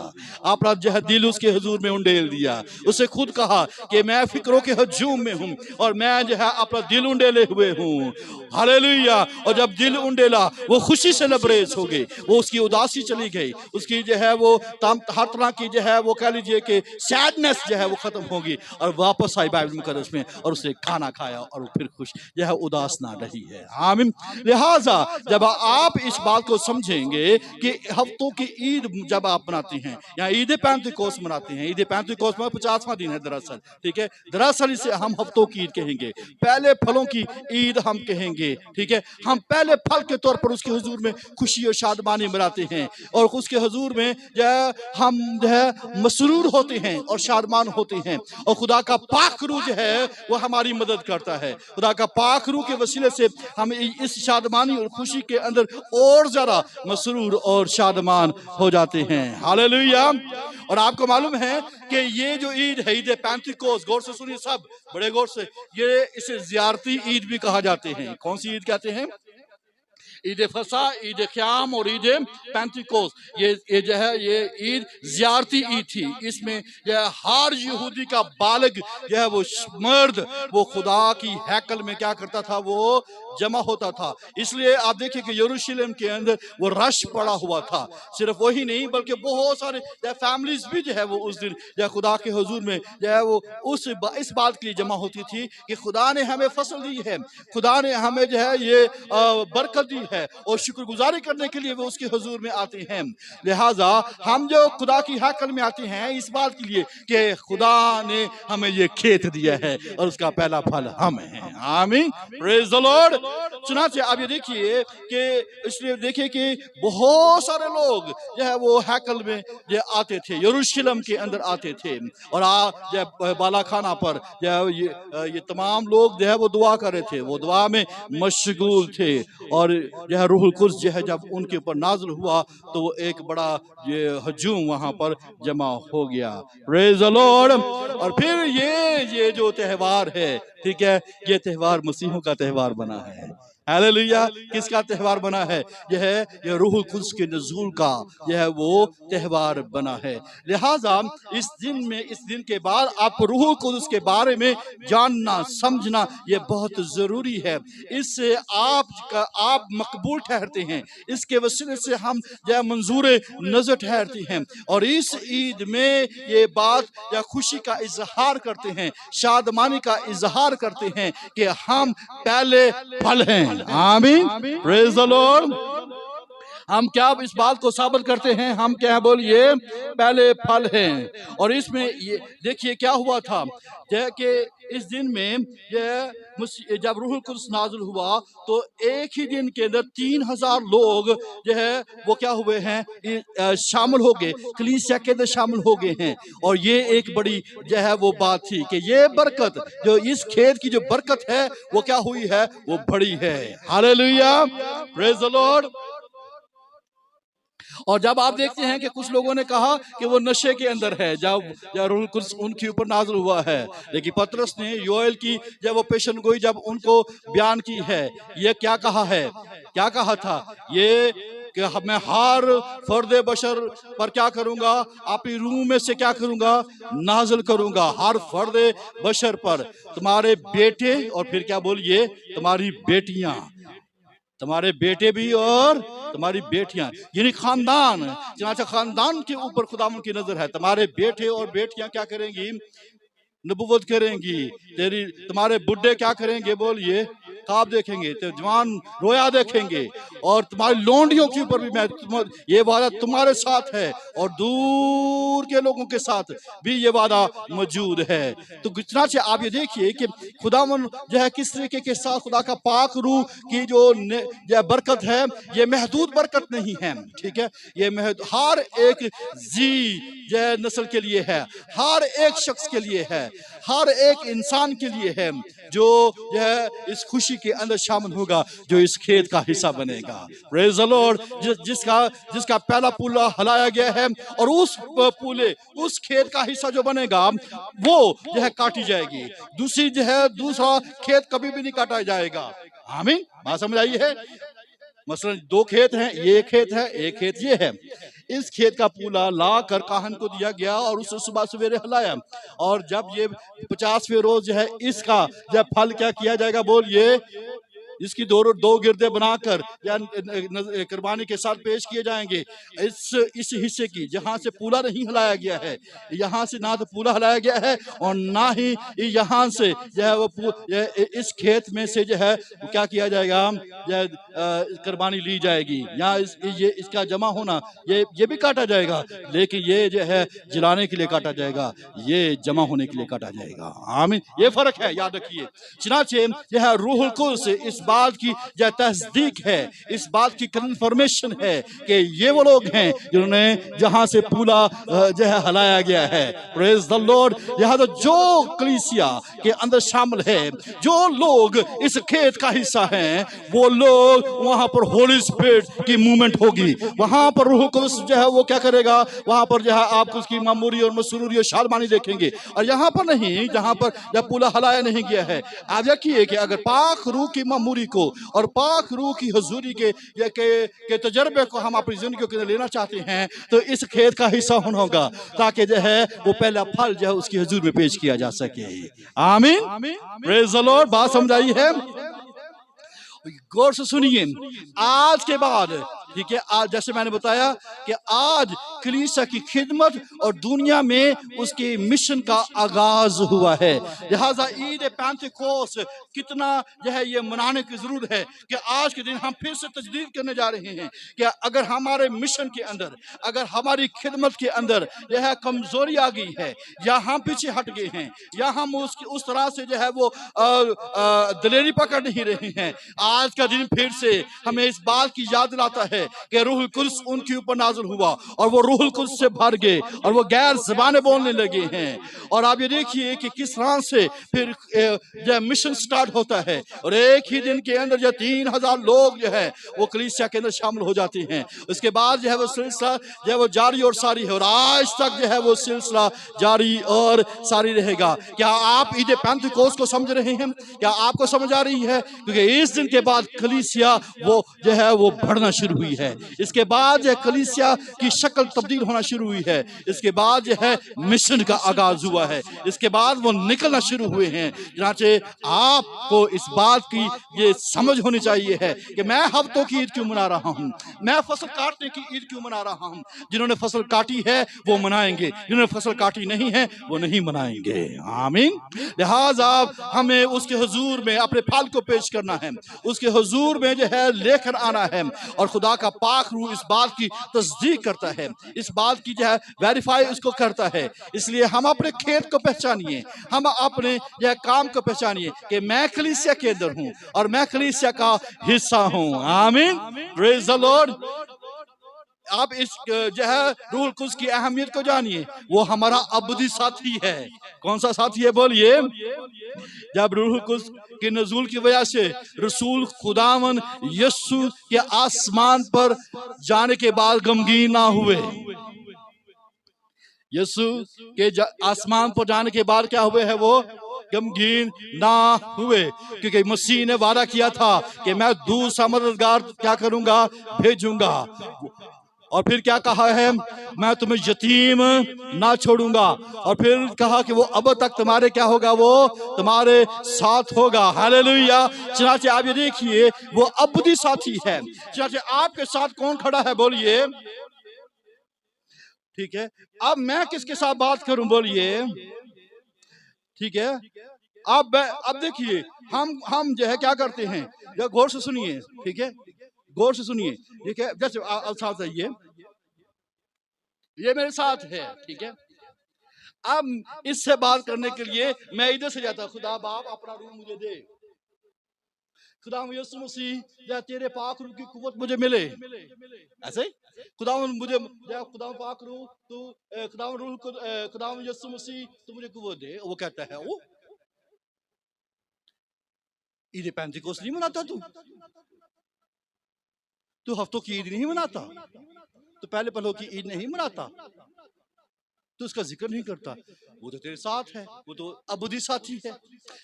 [SPEAKER 1] अपना जो है दिल उसके हुजूर में उंडेल दिया। उसे खुद कहा कि मैं फिक्रों के हजूम में हूँ और मैं जो है अपना दिल उंडेले हुए हूँ। हालेलुया। और जब दिल उंडेला वो खुशी से लबरेज हो गई, वो उसकी उदासी चली गई, उसकी जो है वो हर तरह की जो है वो कह लीजिए कि सैडनेस जो है वो खत्म होगी, और वापस आई बाइबल मुकद्दस में और उसने खाना खाया और फिर खुश जो है उदास ना रही है। आमीन। लिहाजा जब आप इस बात को समझेंगे कि हफ्तों की ईद जब आप मनाते हैं या ईद पैंतीकोस मनाते हैं, ईद पैंतीकोस में 50वां दिन है दरअसल, ठीक है, दरअसल इसे हम हफ्तों की ईद कहेंगे, पहले फलों की ईद हम कहेंगे, ठीक है। हम पहले फल के तौर पर उसके हुजूर में खुशी और शादमानी मनाते हैं, और उसके हुजूर में जो है हम जो है मसरूर होते हैं और शादमान होते हैं, और खुदा का पाक रूह जो है वो हमारी मदद करता है। खुदा का पाक रूह के वसीले से हम इस शादमानी और खुशी के अंदर और ज्यादा मसरूर और शादमान हो जाते हैं। हालेलुया। और आपको मालूम है कि ये जो ईद है, ईद पैंतीकोस, गौर से सुनिए सब, बड़े गौर से, ये इसे ज़ियारती ईद भी कहा जाते हैं। कौन सी ईद कहते हैं? ईद फसा, ईद क़याम और ईद पैंतीकोस। ये जो है ये ईद ज़ियारती ईद थी। इसमें जो है हर यहूदी का बालिग जो है वो मर्द वो खुदा की हैकल में क्या करता था? वो जमा होता था। इसलिए आप देखिए कि यरूशलेम के अंदर वो रश पड़ा हुआ था। सिर्फ वही नहीं बल्कि बहुत सारे फैमिलीज भी जो है वो उस दिन जो खुदा के हुजूर में जो है वो इस बात के लिए जमा होती थी कि खुदा ने हमें फसल दी है, खुदा ने हमें जो है ये बरकत दी है, और शुक्रगुजारी करने के लिए वो उसके हुजूर में आते हैं। लिहाजा हम जो खुदा की हैकल में आते हैं इस बात के लिए कि खुदा ने हमें ये खेत दिया है और उसका पहला फल हम हैं। आमीन, प्रेज द लॉर्ड। चुनाचे आप ये देखिए कि इसलिए देखिए कि बहुत सारे लोग जो है वो हैकल में जो आते थे, यरूशलेम के अंदर आते थे, और जो बालाखाना पर जो ये तमाम लोग जो है वो दुआ कर रहे थे, वो दुआ में मशगूल थे। और जो है रूहुल कुद्स जो है जब उनके ऊपर नाज़िल हुआ तो वो एक बड़ा ये हजूम वहां पर जमा हो गया। Praise the Lord. और फिर ये जो त्यौहार है, ठीक है, ये त्यौहार मसीहों का त्यौहार बना है। हालेलुया। किसका त्यौहार बना है? यह रूहुल कुद्स के नज़ूल का यह है वो त्यौहार बना है। लिहाजा इस दिन के बाद आपको रूहुल कुद्स के बारे में जानना समझना ये बहुत जरूरी है। इससे आप मकबूल ठहरते हैं, इसके वसीले से हम यह मंजूर नजर ठहरते हैं, और इस ईद में ये बात या खुशी का इजहार करते हैं, शादमानी का इजहार करते हैं कि हम पहले फल हैं। आमीन, प्रेज द लॉर्ड। हम क्या इस बात को साबित करते हैं? हम क्या बोलिए? पहले फल हैं। और इसमें ये देखिए क्या हुआ था कि इस दिन में जब रूहुल कुद्स नाज़िल हुआ तो एक ही दिन के अंदर 3000 लोग जो है वो क्या हुए हैं, शामिल हो गए, कलीसिया के अंदर शामिल हो गए हैं। और ये एक बड़ी जो है वो बात थी कि ये बरकत, जो इस खेत की जो बरकत है वो क्या हुई है, वो बड़ी है। Hallelujah, praise the Lord. और जब आप देखते हैं कि कुछ लोगों ने कहा कि वो नशे के अंदर है जब रूहुल कुद्स उनके ऊपर नाज़िल हुआ है, लेकिन पतरस ने योएल की जब वो पेशन गोई जब उनको बयान की है, ये क्या कहा है, क्या कहा था ये कि मैं हर फर्द बशर पर क्या करूंगा, अपनी रूह में से क्या करूंगा, नाज़िल करूंगा, हर फर्द बशर पर, तुम्हारे बेटे और फिर क्या बोलिए, तुम्हारी बेटियां, तुम्हारे बेटे भी और तुम्हारी बेटियां, यानी खानदान, चनाचा खानदान के ऊपर खुदावंद की नजर है। तुम्हारे बेटे और बेटियां क्या करेंगी, नबुवत करेंगी। तुम्हारे बुढ़े क्या करेंगे, बोलिए, ख्वाब देखेंगे, तो जवान रोया देखेंगे, और तुम्हारी लोंडियों के ऊपर भी मैं ये वादा तुम्हारे साथ है, और दूर के लोगों के साथ भी ये वादा मौजूद है। तो कितना से आप ये देखिए कि खुदावन जो है किस तरीके के साथ खुदा का पाक रूह की जो बरकत है, ये महदूद बरकत नहीं है, ठीक है, ये हर एक नस्ल के लिए है, हर एक शख्स के लिए है, हर एक इंसान के लिए है जो यह इस खुशी के अंदर शामिल होगा, जो इस खेत का हिस्सा बनेगा। Praise the Lord. जिसका पहला पूला हलाया गया है, और उस खेत का हिस्सा जो बनेगा वो जो है काटी जाएगी, दूसरा खेत कभी भी नहीं काटा जाएगा। आमीन, बात समझ आई है? मसलन 2 खेत हैं, ये खेत है, एक खेत ये है। इस खेत का पूला ला कर काहन को दिया गया और उसे सुबह सवेरे हलाया, और जब ये 50वें रोज जो है इसका जब फल क्या किया जाएगा, बोलिए, इसकी दो गिरदे बनाकर या कुर्बानी के साथ पेश किए जाएंगे। इस हिस्से की जहां से पूला नहीं हिलाया गया है, यहाँ से ना तो पूला हिलाया गया है और ना ही यहाँ से जो है वो इस खेत में से जो है क्या किया जाएगा, कुर्बानी ली जाएगी। यहाँ इसका जमा होना ये भी काटा जाएगा, लेकिन ये जो है जलाने के लिए काटा जाएगा, ये जमा होने के लिए काटा जाएगा। आमीन, ये फर्क है, याद रखिए। चुनाचे यह रूहुल कुद्स इस बात की जो तस्दीक है, इस बात की कंफर्मेशन है कि ये वो लोग हैं जिन्होंने जहां से पूला जो है हलाया गया है। Praise the Lord. यहाँ तो जो कलीसिया के अंदर शामिल है, जो लोग इस खेत का हिस्सा हैं, वो लोग वहां पर होली स्पिरिट की मूवमेंट होगी, वहां पर रूह कुद्स जो है वो क्या करेगा, वहां पर जो है आप उसकी मामूरी और मसरूरी और शालमानी देखेंगे। और यहाँ पर नहीं, जहां पर जब पूला हलाया नहीं गया है, आप देखिए कि अगर पाक रूह की मामूरी को और पाक रूह की हुजूरी के तजर्बे को हम अपनी जिंदगी के अंदर लेना चाहते हैं, तो इस खेत का हिस्सा होना होगा, ताकि जो है वो पहला फल जो है उसकी हुजूर में पेश किया जा सके। आमीन, प्रेज द लॉर्ड। बात समझ आई है? गौर से सुनिए, आज के बाद ठीक है। आज जैसे मैंने बताया कि आज कलीसिया की खिदमत और दुनिया में उसके मिशन का आगाज हुआ है। लिहाजा ईद पेंटेकोस्ट कितना जो है ये मनाने की जरूरत है कि आज के दिन हम फिर से तजदीद करने जा रहे हैं कि अगर हमारे मिशन के अंदर, अगर हमारी खिदमत के अंदर यह कमजोरी आ गई है, या हम पीछे हट गए हैं, या हम उस तरह से जो है वो दलेरी पकड़ नहीं रहे हैं, आज का दिन फिर से हमें इस बात की याद दिलाता है कि रूहुल कुद्स उनके ऊपर नाज़िल हुआ और वो रूहुल कुद्स से भर गए और वो गैर ज़बानें बोलने लगे हैं। और आप ये देखिए कि किस तरह से फिर जो मिशन स्टार्ट होता है और एक ही दिन के अंदर जो 3000 लोग जो है वो कलीसिया के अंदर शामिल हो जाते हैं। उसके बाद जो है वो सिलसिला जो है वो जारी और सारी है और आज तक जो है वो सिलसिला जारी और सारी रहेगा। क्या आप ईद पेंटेकोस्ट को समझ रहे हैं? क्या आपको समझ आ रही है? क्योंकि इस दिन के बाद कलीसिया वो जो है वो बढ़ना शुरू हुई है। इसके बाद जो कलीसिया की शक्ल तब्दील होना शुरू हुई है। इसके बाद जो है मिशन का आगाज हुआ है। इसके बाद वो निकलना शुरू हुए हैं। जनाचे आपको इस बात की ये समझ होनी चाहिए है कि मैं हफ्तों की ईद क्यों मना रहा हूँ, मैं फसल काटने की ईद क्यों मना रहा हूँ। जिन्होंने फसल काटी है वो मनाएंगे, जिन्होंने फसल काटी नहीं है वो नहीं मनाएंगे। आमीन। लिहाजा हमें उसके हुजूर में अपने फल को पेश करना है, उसके हुजूर में जो है लेकर आना है और खुदा का पाक रूह इस बात की तस्दीक करता है, इस बात की जो है वेरीफाई उसको करता है। इसलिए हम अपने खेत को पहचानिए, हम अपने यह काम को पहचानिए कि मैं कलीसिया के अंदर हूं और मैं कलीसिया का हिस्सा हूं। आमीन। Praise the Lord. आप इस जो है रूहुल कुद्स की अहमियत को जानिए, वो हमारा अबदी साथी है। कौन सा साथी है बोलिए? जब रूहुल कुद्स के नज़ूल की वजह से रसूल खुदावन यीशु के आसमान पर जाने के बाद गमगीन ना हुए, यीशु के आसमान पर जाने के बाद क्या हुए है? वो गमगीन ना हुए, क्योंकि मसीह ने वादा किया था कि मैं दूसरा मददगार क्या करूंगा? भेजूंगा। और फिर क्या कहा है? मैं तुम्हें यतीम ना छोड़ूंगा। और फिर कहा कि वो अब तक तुम्हारे क्या होगा? वो तुम्हारे साथ होगा। हालेलुया। चनाचे आप ये देखिए वो अबदी साथी है। चनाचे आपके साथ कौन खड़ा है बोलिए? ठीक है। अब मैं किसके साथ बात करूं बोलिए? ठीक है। अब देखिए हम जो है क्या करते हैं, गौर से सुनिए, ठीक है, गौर से सुनिए, ठीक है। जैसे साथ आइए, ये मेरे साथ है, ठीक है। अब इससे बात करने के लिए मैं इधर से जाता, खुदा बाप अपना रूह मुझे दे, खुदा यीशु मसीह या तेरे पाक रूह की कुव्वत मुझे मिले। ऐसे खुदा मुझे खुदा पाक रूह तू खुदा रूह खुदा यीशु मसीह तू मुझे कुव्वत दे। वो कहता है वो ईद पेंटेकोस्ट नहीं मनाता तू हफ्तों की ईद नहीं मनाता, तो पहले पलों की ईद नहीं मनाता, तो उसका जिक्र नहीं करता। वो तो तेरे साथ है, वो तो अबदी साथी है।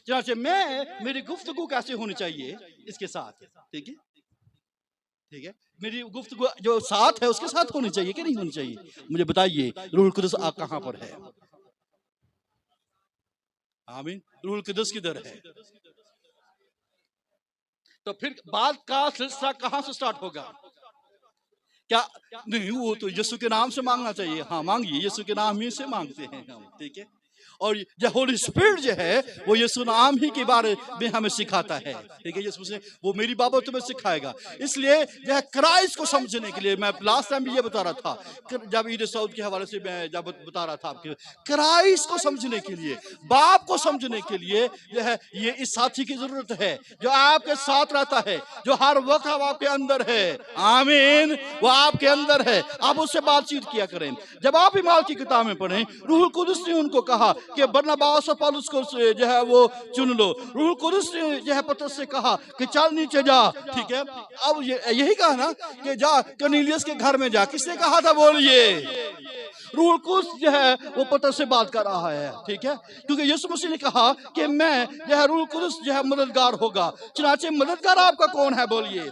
[SPEAKER 1] चनाचे मैं मेरी गुफ्तगू कैसे होनी चाहिए इसके साथ, ठीक है, ठीक है। मेरी गुफ्तगू जो साथ है उसके साथ होनी चाहिए कि नहीं होनी चाहिए? मुझे बताइए रूहुल कुद्स आप कहां पर है? आमीन। रूहुल कुद्स किधर है? तो फिर बात का सिलसिला कहां से स्टार्ट होगा? क्या नहीं, वो तो यीशु के नाम से मांगना चाहिए। हाँ मांगिए, यीशु के नाम ही से मांगते हैं हम, ठीक है। और जो होली स्पिरिट जो है वो यीशु नाम ही के बारे में हमें सिखाता है, ठीक है। यीशु से वो मेरी बाबत तुम्हें सिखाएगा। इसलिए यह क्राइस्ट को समझने के लिए मैं लास्ट टाइम भी ये बता रहा था, जब ईद सऊद के हवाले से मैं जब बता रहा था आपके, क्राइस्ट को समझने के लिए, बाप को समझने के लिए यह ये इस साथी की जरूरत है जो आपके साथ रहता है, जो हर वक्त आपके अंदर है। आमीन। वो आपके अंदर है, आप उससे बातचीत किया करें। जब आप ईमाल की किताब में पढ़ें, रूहुल कुद्स ने उनको कहा कि बरनबास और पौलुस को जो है वो चुन लो। रूहुल कुद्स ने जो है पतरस से कहा कि चल नीचे जा, ठीक है। अब यही कहा ना कि जा कर्नेलियस के घर में जा, किसने कहा था बोलिए? रूहुल कुद्स जो है वो पतरस से बात कर रहा है, ठीक है, क्योंकि यीशु मसीह ने कहा कि मैं जो है रूहुल कुद्स जो है मददगार होगा। चनाचे मददगार आपका कौन है बोलिए?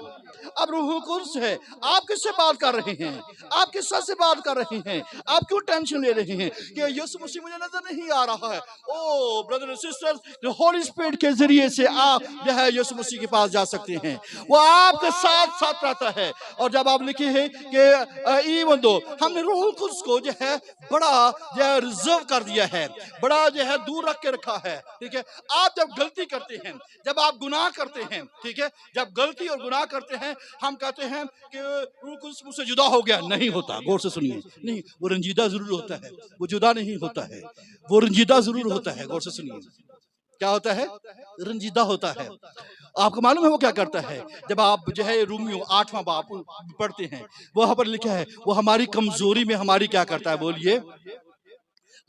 [SPEAKER 1] अब रूहुल कुद्स है। आप किससे बात कर रहे हैं? आप किस से बात कर रहे हैं? आप क्यों टेंशन ले रहे हैं कि यीशु मसीह मुझे नजर नहीं आ रहा है? ओ ब्रदर एंड सिस्टर्स, जो होली स्पिरिट के जरिए से आप जो है यीशु मसीह के पास जा सकते हैं। वो आपके साथ साथ रहता है। और जब आप लिखे हैं कि इवन दो हमने रूहुल कुद्स को जो है बड़ा जो है रिजर्व कर दिया है, बड़ा जो है दूर रख के रखा है, ठीक है। आप जब गलती करते हैं, जब आप गुनाह करते हैं, ठीक है, जब गलती और गुनाह करते हैं, हम कहते हैं कि रूह कुद्स मुझसे जुदा हो गया। नहीं होता, गौर से सुनिए, नहीं, वो रंजीदा जरूर होता है, वो जुदा नहीं होता है, वो रंजीदा जरूर होता है। गौर से सुनिए, क्या होता है? रंजीदा होता है। आपको मालूम है वो क्या करता है? जब आप जो है रोमियो 8वां बाब पढ़ते हैं, वहां पर लिखा है वो हमारी कमजोरी में हमारी क्या करता है? बोलिए,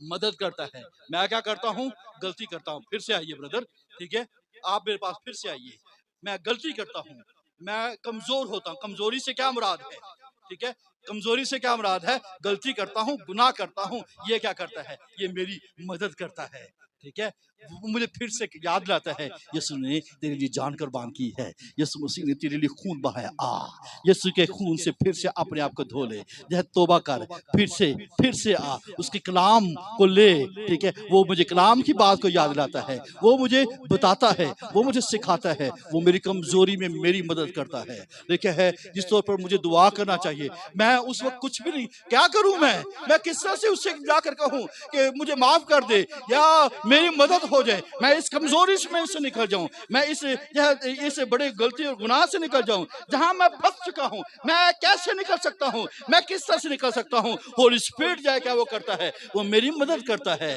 [SPEAKER 1] मदद करता है। मैं क्या करता हूँ? गलती करता हूँ। फिर से आइए ब्रदर, ठीक है, आप मेरे पास फिर से आइए। मैं गलती करता हूँ, मैं कमजोर होता हूँ। कमजोरी से क्या मुराद है? ठीक है, कमजोरी से क्या मुराद है? गलती करता हूँ, गुनाह करता हूँ। ये क्या करता है? ये मेरी मदद करता है, ठीक है। वो मुझे फिर से याद दिलाता है, यीशु ने तेरे लिए जान कुर्बान की है, यीशु मसीह ने तेरे लिए खून बहाया। यीशु के खून से फिर से अपने आप को धो ले, जो तौबा कर, फिर से आ, उसके कलाम को ले, ठीक है। वो मुझे कलाम की बात को याद दिलाता है, वो मुझे बताता है, वो मुझे सिखाता है, वो मेरी कमजोरी में मेरी मदद करता है। देखिए है जिस तौर पर मुझे दुआ करना चाहिए, मैं उस वक्त कुछ भी नहीं, क्या करूं मैं किस तरह से उससे जाकर कहूं कि मुझे माफ कर दे या मेरी मदद हो जाए, मैं इस कमजोरी से मैं इससे निकल जाऊं, मैं इस बड़े गलती और गुनाह से निकल जाऊं जहां मैं फंस चुका हूं। मैं कैसे निकल सकता हूं? मैं किस तरह से निकल सकता हूं? होली स्पिरिट जाए क्या वो करता है? वो मेरी मदद करता है।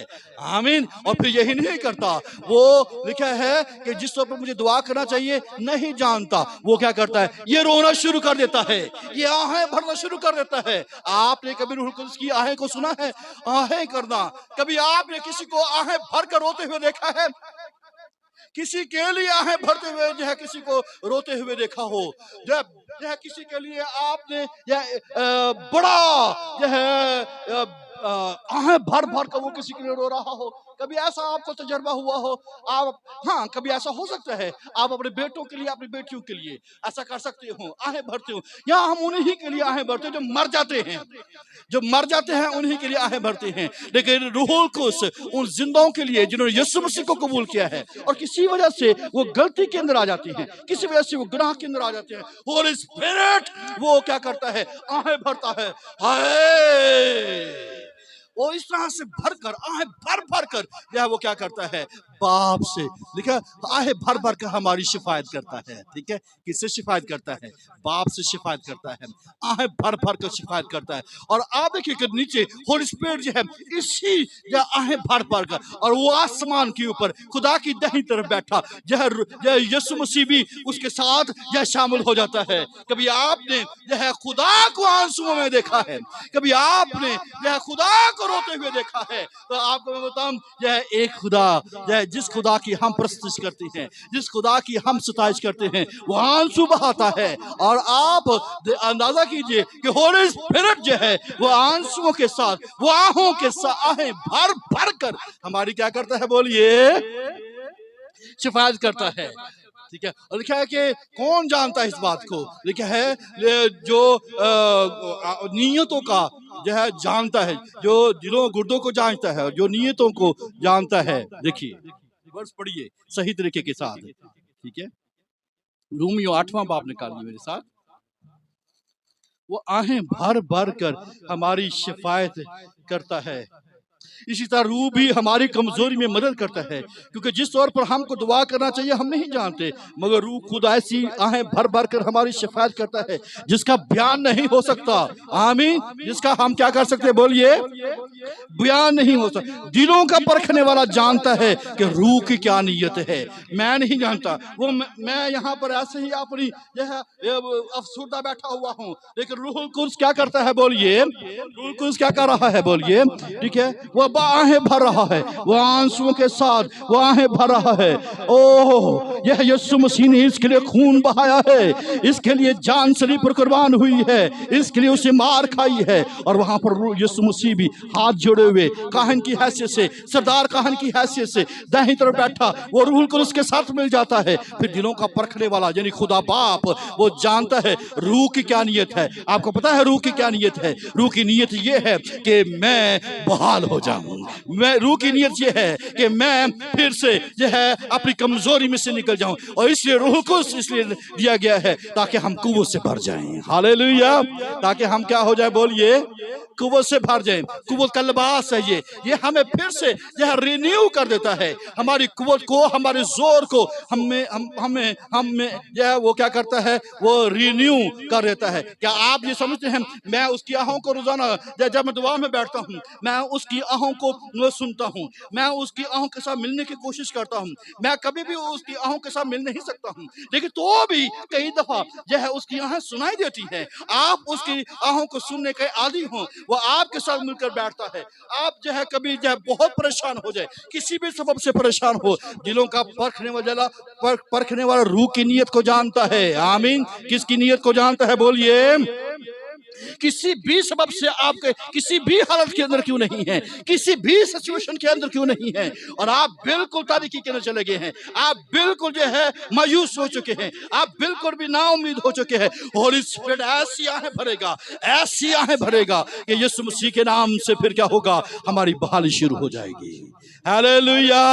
[SPEAKER 1] आमीन। और फिर यही नहीं करता, वो लिखा है कि जिस तौर पर मुझे दुआ करना चाहिए नहीं जानता, वो क्या करता है? ये रोना शुरू कर देता है, ये आहें भरना शुरू कर देता है। आपने कभी रूहुल कुद्स की आहें को सुना है? आहें करना, कभी आपने किसी को आहें भर कर रोते हुए देखा है? किसी के लिए आहें भरते हुए जो है किसी को रोते हुए देखा हो? जब जो है किसी के लिए आपने बड़ा जो है आहें भर भर कर वो किसी के लिए रो रहा हो, कभी ऐसा आपको तजर्बा हुआ हो? आप, हाँ, कभी ऐसा हो सकता है आप अपने बेटों के लिए, अपनी बेटियों के लिए ऐसा कर सकते हो, आहें भरते हो। या हम उन्हीं के लिए आहें भरते हो जो मर जाते हैं, जो मर जाते हैं उन्हीं के लिए आहें भरते हैं। लेकिन रूहुल कुद्स उन जिंदाओं के लिए जिन्होंने यीशु मसीह को कबूल किया है और किसी वजह से वो गलती के अंदर आ जाती हैं, किसी वजह से वो गुनाह के अंदर आ जाते हैं, होली स्पिरिट वो क्या करता है? आहें भरता है। हाय, वो इस तरह से भरकर, आहें भर भर कर यह वो क्या करता है? बाप से लिखा, आहें भर भर कर हमारी शिफायत करता है, ठीक है। किससे शिफायत करता है? बाप से शिफायत करता है, आहें भर भर कर शिफायत करता है। और आप देखिए कि नीचे होली स्पिरिट जो है इसी आहें भर भर कर, और वो आसमान के ऊपर खुदा की दाहिनी तरफ बैठा यह यीशु मसीह भी उसके साथ यह शामिल हो जाता है। कभी आपने यह खुदा को आंसुओं में देखा है? कभी आपने यह खुदा को रोते हुए देखा है? तो आपको मैं बताऊं, यह एक खुदा, यह जिस खुदा की हम प्रस्तुति करते हैं, जिस खुदा की हम सताइश करते हैं, वो आंसू बहाता है। और आप अंदाजा कीजिए कि होली स्पिरिट जो है वो आंसुओं के साथ, वो आहों के साथ आहें भर भर कर हमारी क्या करता है? बोलिए, शिफायत करता है, ठीक है। और लिखा है कि कौन जानता है इस बात को? लिखा है जो नीयतों का जो है जानता है, जो दिलों गुर्दों को जानता है, जो नीयतों को जानता है। देखिए वर्ष पढ़िए सही तरीके के साथ, ठीक है। रोमियो 8वां बाब निकालिए मेरे साथ। वो आहें भर भर कर हमारी शिफायत करता है। इसी तरह रूह भी हमारी कमजोरी में मदद करता है, क्योंकि जिस तौर पर हमको दुआ करना चाहिए हम नहीं जानते, मगर रूह खुद ऐसी आहें भर भर कर हमारी शिफायत करता है जिसका बयान नहीं हो सकता। आमीन। जिसका हम क्या कर सकते? बोलिए, बयान नहीं हो सकता। दिलों का परखने वाला जानता है कि रूह की क्या नीयत है। मैं नहीं जानता, वो मैं यहाँ पर ऐसे ही अपनी अफसुर्दा बैठा हुआ हूँ, लेकिन रूहुल कुद्स क्या करता है? बोलिए, रूहुल कुद्स क्या कर रहा है? बोलिए, ठीक है। वो अब आहें भर रहा है, वो आंसुओं के साथ वो आहें भर रहा है। ओह, यह यीशु मसीह ने इसके लिए खून बहाया है, इसके लिए जान सलीब पर कुर्बान हुई है, इसके लिए उसे मार खाई है। और वहां पर यीशु मसीह भी हाथ जोड़े हुए काहन की हैसियत से, सरदार काहन की हैसियत से दाहिनी तरफ बैठा, वो रूहुल कुद्दुस के साथ मिल जाता है। फिर दिलों का परखने वाला यानी खुदा बाप वो जानता है रूह की क्या नियत है। आपको पता है रूह की क्या नियत है? रूह की नियत ये है कि मैं बहाल हो जाऊं। मैं रूह की नियत ये है कि मैं फिर से जो है अपनी कमजोरी में से निकल जाऊं। और इसलिए रूह को इसलिए दिया गया है ताकि हम कुव्वत से भर जाएं। हालेलुया। ताकि हम क्या हो जाए? बोलिए, कुव्वत से भर जाएं। कुव्वत का लिबास है ये हमें फिर से यह रिन्यू कर देता है। हमारी कुव्वत को, हमारे जोर को हमें यह वो क्या करता है? वो रिन्यू कर देता है। क्या आप ये समझते हैं? मैं उसकी आहों को रोजाना जब मैं दुआ में बैठता हूँ, मैं उसकी आहों को सुनता हूँ, मैं उसकी आहों के साथ मिलने की कोशिश करता हूँ। मैं कभी भी उसकी आहों के साथ मिल नहीं सकता हूँ, लेकिन तो भी कई दफा यह उसकी आहें सुनाई देती है। आप उसकी आहों को सुनने के आदी हो, वो आपके साथ मिलकर बैठता है। आप जो है कभी जो है बहुत परेशान हो जाए, किसी भी सबब से परेशान हो, दिलों का परखने वाला रूह की नियत को जानता है। आमीन। किसकी नियत को जानता है? बोलिए, किसी भी सबब से आपके किसी भी हालत के अंदर क्यों नहीं है, किसी भी सिचुएशन के अंदर क्यों नहीं है, और आप बिल्कुल तारीकी के अंदर चले गए हैं, आप बिल्कुल जो है मायूस हो चुके हैं, आप बिल्कुल भी नाउम्मीद हो चुके हैं, होली स्पिरिट ऐसी आहें भरेगा, ऐसी आहें भरेगा कि यीशु मसीह के नाम से फिर क्या होगा? हमारी बहाली शुरू हो जाएगी। Hallelujah,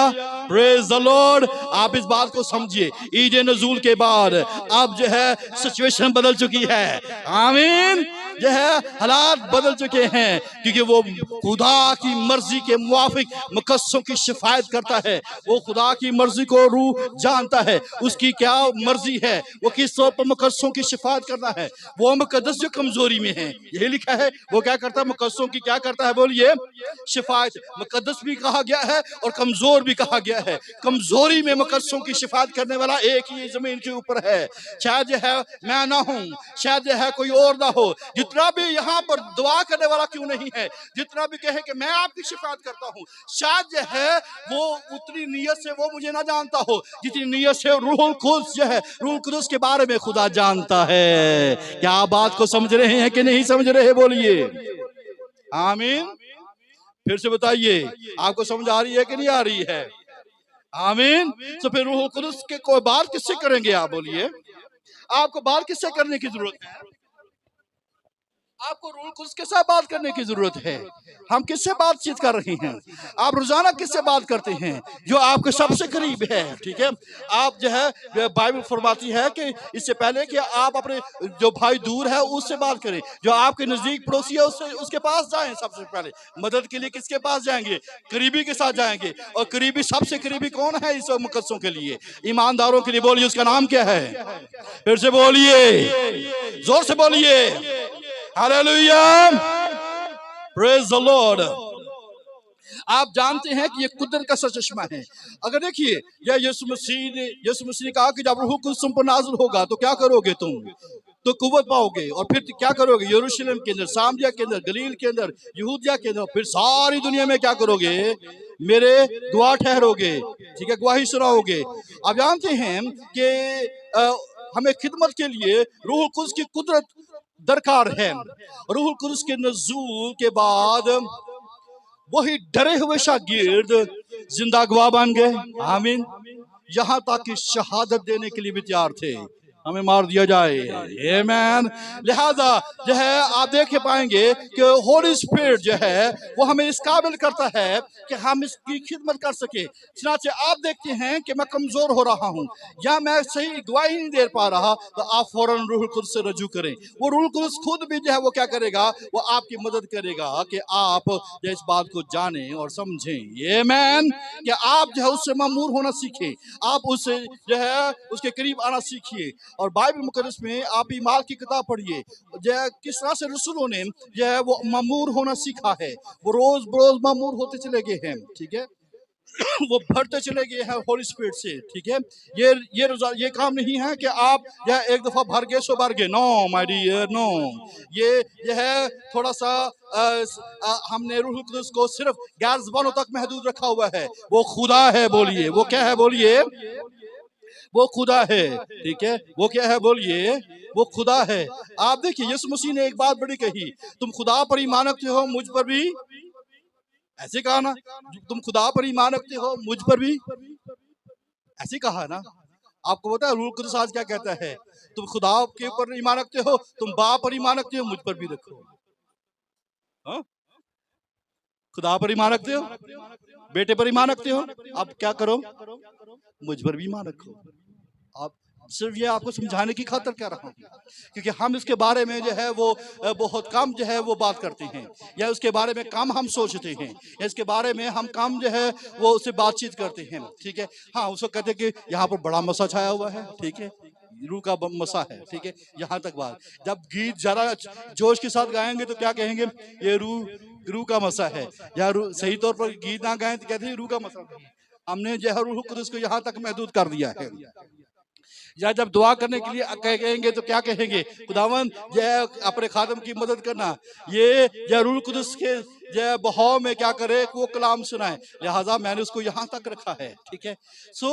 [SPEAKER 1] praise the Lord. आप इस बात को समझिए, ईद नज़ूल के बाद अब जो है सिचुएशन बदल चुकी है। आमीन। जो है हालात बदल चुके हैं, क्योंकि वो खुदा की मर्जी के मुवाफिक मुकद्दसों की शिफायत करता है। वो खुदा की मर्जी को रूह जानता है, उसकी क्या मर्जी है, वो किस तौर पर मुकद्दसों की शिफायत करना है। वो मुकद्दस जो कमजोरी में है, यही लिखा है, वो क्या करता है? मुकद्दसों की क्या करता है? बोलिए, शिफायत। मुकद्दस भी कहा गया है और कमजोर भी कहा गया है। कमजोरी में मुकद्दसों की शिफायत करने वाला एक ही जमीन के ऊपर है। शायद जो है मैं ना हूं, शायद जो है कोई और ना हो। जितना भी यहाँ पर दुआ करने वाला क्यों नहीं है, जितना भी कहे कि मैं आपकी शिफायत करता हूँ, शायद जो है वो उतनी नीयत से वो मुझे ना जानता हो जितनी नीयत से रूहुल कुद्दुस जो है, रूहुल कुद्दुस के बारे में खुदा जानता है। क्या आप बात को समझ रहे हैं कि नहीं समझ रहे? बोलिए आमीन। फिर से बताइए, आपको समझ आ रही है कि नहीं आ रही है? आमीन। तो फिर रूहुल कुद्दुस के कोई बात किससे करेंगे? आप बोलिए, आपको बात किससे करने की जरूरत है? आपको रूहुल कुद्दुस के साथ बात करने की जरूरत है। हम किससे बातचीत कर रहे हैं? आप रोजाना किससे बात करते हैं? जो आपके सबसे करीब है। ठीक है, आप जो है बाइबल फरमाती है कि इससे पहले कि आप अपने जो भाई दूर है उससे बात करें, जो आपके नजदीक पड़ोसी है उससे उसके पास जाएं। सबसे पहले मदद के लिए किसके पास जाएंगे? करीबी के साथ जाएंगे। और करीबी, सबसे करीबी कौन है इस मुकद्दसों के लिए? ईमानदारों के लिए। बोलिए, उसका नाम क्या है? फिर से बोलिए, जोर से बोलिए। Hallelujah, praise the Lord. आप जानते हैं कि ये कुदरत का चश्मा है। अगर देखिए, यह यीशु मसीह ने कहा कि जब रूह कुद्दुस तुम पर नाज़िल होगा तो क्या करोगे? तुम तो कुव्वत पाओगे। और फिर क्या करोगे? यरूशलेम के अंदर, सामरिया के अंदर, गलील के अंदर, यहूदिया के अंदर, फिर सारी दुनिया में क्या करोगे? मेरे गवाह ठहरोगे। ठीक है, गवाही सुनाओगे। आप जानते हैं कि हमें खिदमत के लिए रूह कुद्दुस की कुदरत दरकार है। रूहुल कुद्दुस के नज़ूल के बाद वही डरे हुए शागिर्द जिंदा गवाह बन गए। आमीन। यहाँ तक कि शहादत देने के लिए भी तैयार थे, हमें मार दिया जाए। आमीन। लिहाजा जो है आप देख पाएंगे कि होली स्पिरिट जो है वो हमें इस काबिल करता है कि हम इसकी खिदमत कर सके। चनाचे आप देखते हैं कि मैं कमजोर हो रहा हूँ या मैं सही गवाही नहीं दे पा रहा, तो आप फौरन रूहुल कुद्दुस से रजू करें। वो रूहुल कुद्दुस खुद भी जो है वो क्या करेगा? वो आपकी मदद करेगा कि आप जो इस बात को जानें और समझें। आमीन। कि आप जो है उससे मामूर होना सीखें, आप उससे जो है उसके करीब आना सीखिए। और बाइबल मुकद्दस में आप ईमाल की किताब पढ़िए, जो किस तरह से रसूलों ने जो है वो मामूर होना सीखा है। वो रोज बरोज मामूर होते चले गए हैं। ठीक है, वो भरते चले गए हैं होली स्पिरिट से। ठीक है, ये काम नहीं है कि आप यह एक दफा भर गए सो भर गए। No my dear, no. ये है थोड़ा सा हमने रूह कुदस को सिर्फ गैर ज़बानों तक महदूद रखा हुआ है। वो खुदा है, बोलिए वो क्या है, बोलिए वो खुदा है। ठीक है, वो क्या है, बोलिए वो खुदा है। आप देखिए यीशु मसीह ने एक बात बड़ी कही, तुम खुदा पर ईमान रखते हो, मुझ पर भी ऐसे कहा ना, तुम खुदा पर ईमान रखते हो, मुझ पर भी ऐसे कहा ना। आपको पता है रूह कुदस आज क्या कहता है, तुम खुदा के ऊपर ईमान रखते हो, तुम बाप पर ईमान रखते हो, मुझ पर भी रखो। हाँ? खुदा पर ईमान रखते हो, बेटे पर ईमान रखते हो, अब क्या करो, मुझ पर भी ईमान रखो। आप सिर्फ ये आपको समझाने की खातिर कह रहा हूँ, क्योंकि हम इसके बारे में जो है वो बहुत कम जो है वो बात करते हैं, या उसके बारे में कम हम सोचते हैं, या इसके बारे में हम कम जो है वो उससे बातचीत करते हैं। ठीक है, हाँ उसको कहते हैं कि यहाँ पर बड़ा मसा छाया हुआ है। ठीक है, रूह का मसा है। ठीक है, यहाँ तक बात। जब गीत जरा जोश के साथ गाएंगे तो क्या कहेंगे, ये रूह का मसा है, या सही तौर पर गीत ना गाएं तो कहते हैं रूह का मसा नहीं। हमने जो है रूह कुदस को यहाँ तक महदूद कर दिया है। या जब दुआ करने के लिए कहेंगे तो क्या कहेंगे, खुदावन जय अपने खादम की मदद करना, ये रूह कुदस के जय बहाव में क्या करे, वो कलाम सुनाए, लिहाजा मैंने उसको यहाँ तक रखा है। ठीक है, सो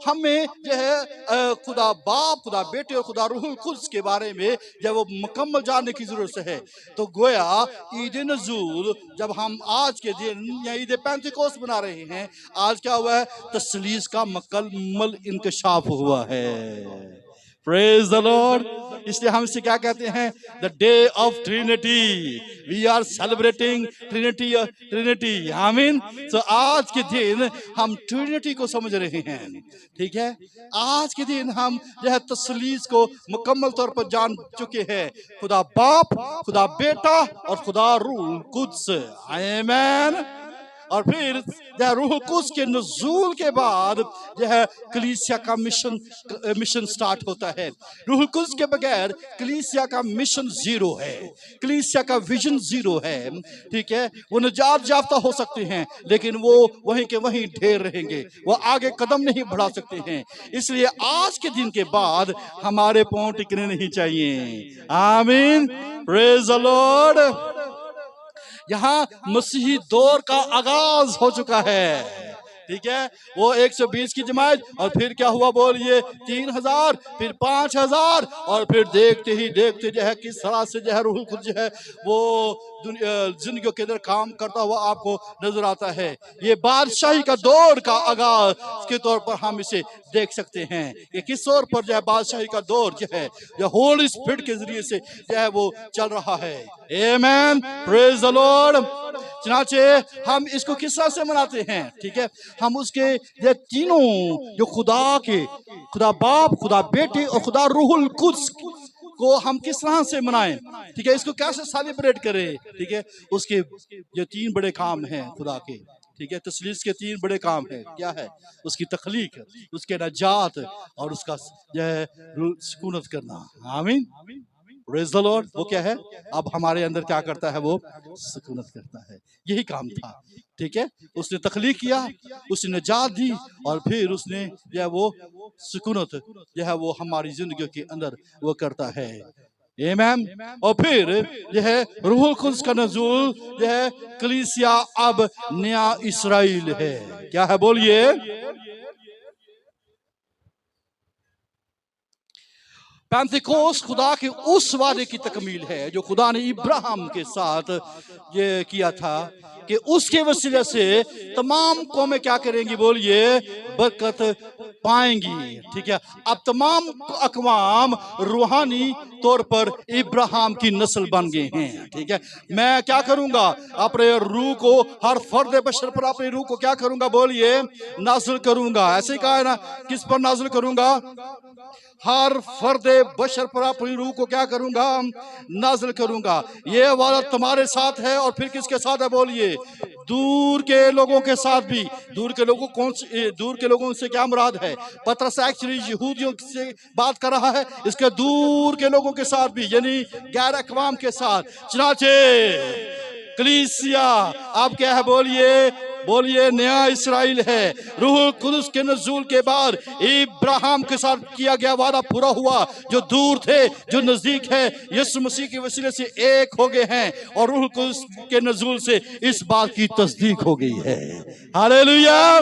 [SPEAKER 1] हमें जो है खुदा बाप, खुदा बेटे और खुदा रूह कुदस के बारे में जब वो मुकम्मल जानने की जरूरत है। तो गोया ईद नज़ूर जब हम आज के दिन या ईद पेंतिकोस्त बना रहे हैं, आज क्या हुआ है, तस्लीस का मुकम्मल इंकशाफ हुआ है। Praise the lord. इसलिए हम इसे क्या कहते हैं, the day of Trinity. We are celebrating Trinity. आमीन। तो आज के दिन हम ट्रिनिटी को समझ रहे हैं। ठीक है, आज के दिन हम जो है तस्लीस को मुकम्मल तौर पर जान चुके हैं, खुदा बाप, खुदा बेटा और खुदा रूह कुद्स। आमीन। और फिर रूह कुद्स के नुज़ूल के बाद जो है कलीसिया का मिशन स्टार्ट होता है। रूह कुद्स के बगैर कलीसिया का मिशन जीरो है, कलीसिया का विजन जीरो है। ठीक है, वो निजात याफ्ता हो सकते हैं लेकिन वो वहीं के वहीं ढेर रहेंगे, वो आगे कदम नहीं बढ़ा सकते हैं। इसलिए आज के दिन के बाद हमारे पांव टिकने नहीं चाहिए। आमीन। Praise the Lord. यहाँ मसीही दौर का आगाज हो चुका है। ठीक है, वो 120 की जमात, और फिर क्या हुआ बोलिए, 3000, फिर 5000, और फिर देखते ही देखते जो है किस तरह से जो है रूह कुद्स जो है वो जिंदगी के अंदर काम करता हुआ आपको नजर आता है। ये बादशाही का दौर का आगाज के तौर पर हम इसे देख सकते हैं कि किस तौर पर जो है बादशाही का दौर जो है जो होली स्पिरिट के जरिए से जो है वो चल रहा है। आमेन। Praise the lord. चनाचे हम इसको किस तरह से मनाते हैं, ठीक है, हम उसके ये तीनों जो खुदा बाप, खुदा बेटे और खुदा रूहुल कुद्स को हम किस तरह से मनाएं, ठीक है, इसको कैसे सेलिब्रेट करें। ठीक है, उसके जो तीन बड़े काम हैं खुदा के, ठीक है, तस्लीस के तीन बड़े काम हैं। क्या है, उसकी तख्लीक, उसके नजात और उसका सुकूनत करना। आमीन। Praise the Lord. वो क्या है, अब हमारे अंदर क्या करता है, वो सुकूनत करता है। यही काम था। ठीक है, उसने तख्लीक किया, उसने नजात दी, और फिर उसने जो है वो सुकूनत जो है वो हमारी जिंदगी के अंदर वो करता है। आमीन। और फिर यह रूहुल कुद्स का नज़ूल जो है कलीसिया अब नया इस्राएल है। क्या है, बोलिए। पेंतिकोस्त खुदा के उस वादे की तकमील है जो खुदा ने इब्राहिम के साथ ये किया था कि उसके वसीले से तमाम कौमें क्या करेंगी, बोलिए, बरकत पाएंगी। ठीक है, अब तमाम अकवाम रूहानी तौर पर इब्राहिम की नस्ल बन गए हैं। ठीक है, मैं क्या करूंगा, अपने रूह को हर फर्द बशर पर अपनी रूह को क्या करूंगा, बोलिए, नाज़िल करूंगा। ऐसे ही कहा है ना, किस पर नाज़िल करूंगा, हर फर्द बशर पर अपनी रूह को क्या करूंगा, नाज़िल करूंगा। ये वादा तुम्हारे साथ है, और फिर किसके साथ है, बोलिए, दूर के लोगों के साथ भी। दूर के लोगों दूर के लोगों से क्या मुराद है, पतरस एक्चुअली यहूदियों से बात कर रहा है, इसके दूर के लोगों के साथ भी, यानी गैर अक़वाम के साथ। चनाचे कलीसिया आप क्या है बोलिए, बोलिए नया इस्राएल है। रूह कुदस के नज़ूल के बाद इब्राहिम के साथ किया गया वादा पूरा हुआ। जो दूर थे जो नजदीक है यीशु मसीह के वसीले से एक हो गए हैं और रूह कुदस के नज़ूल से इस बात की तस्दीक हो गई है। Hallelujah,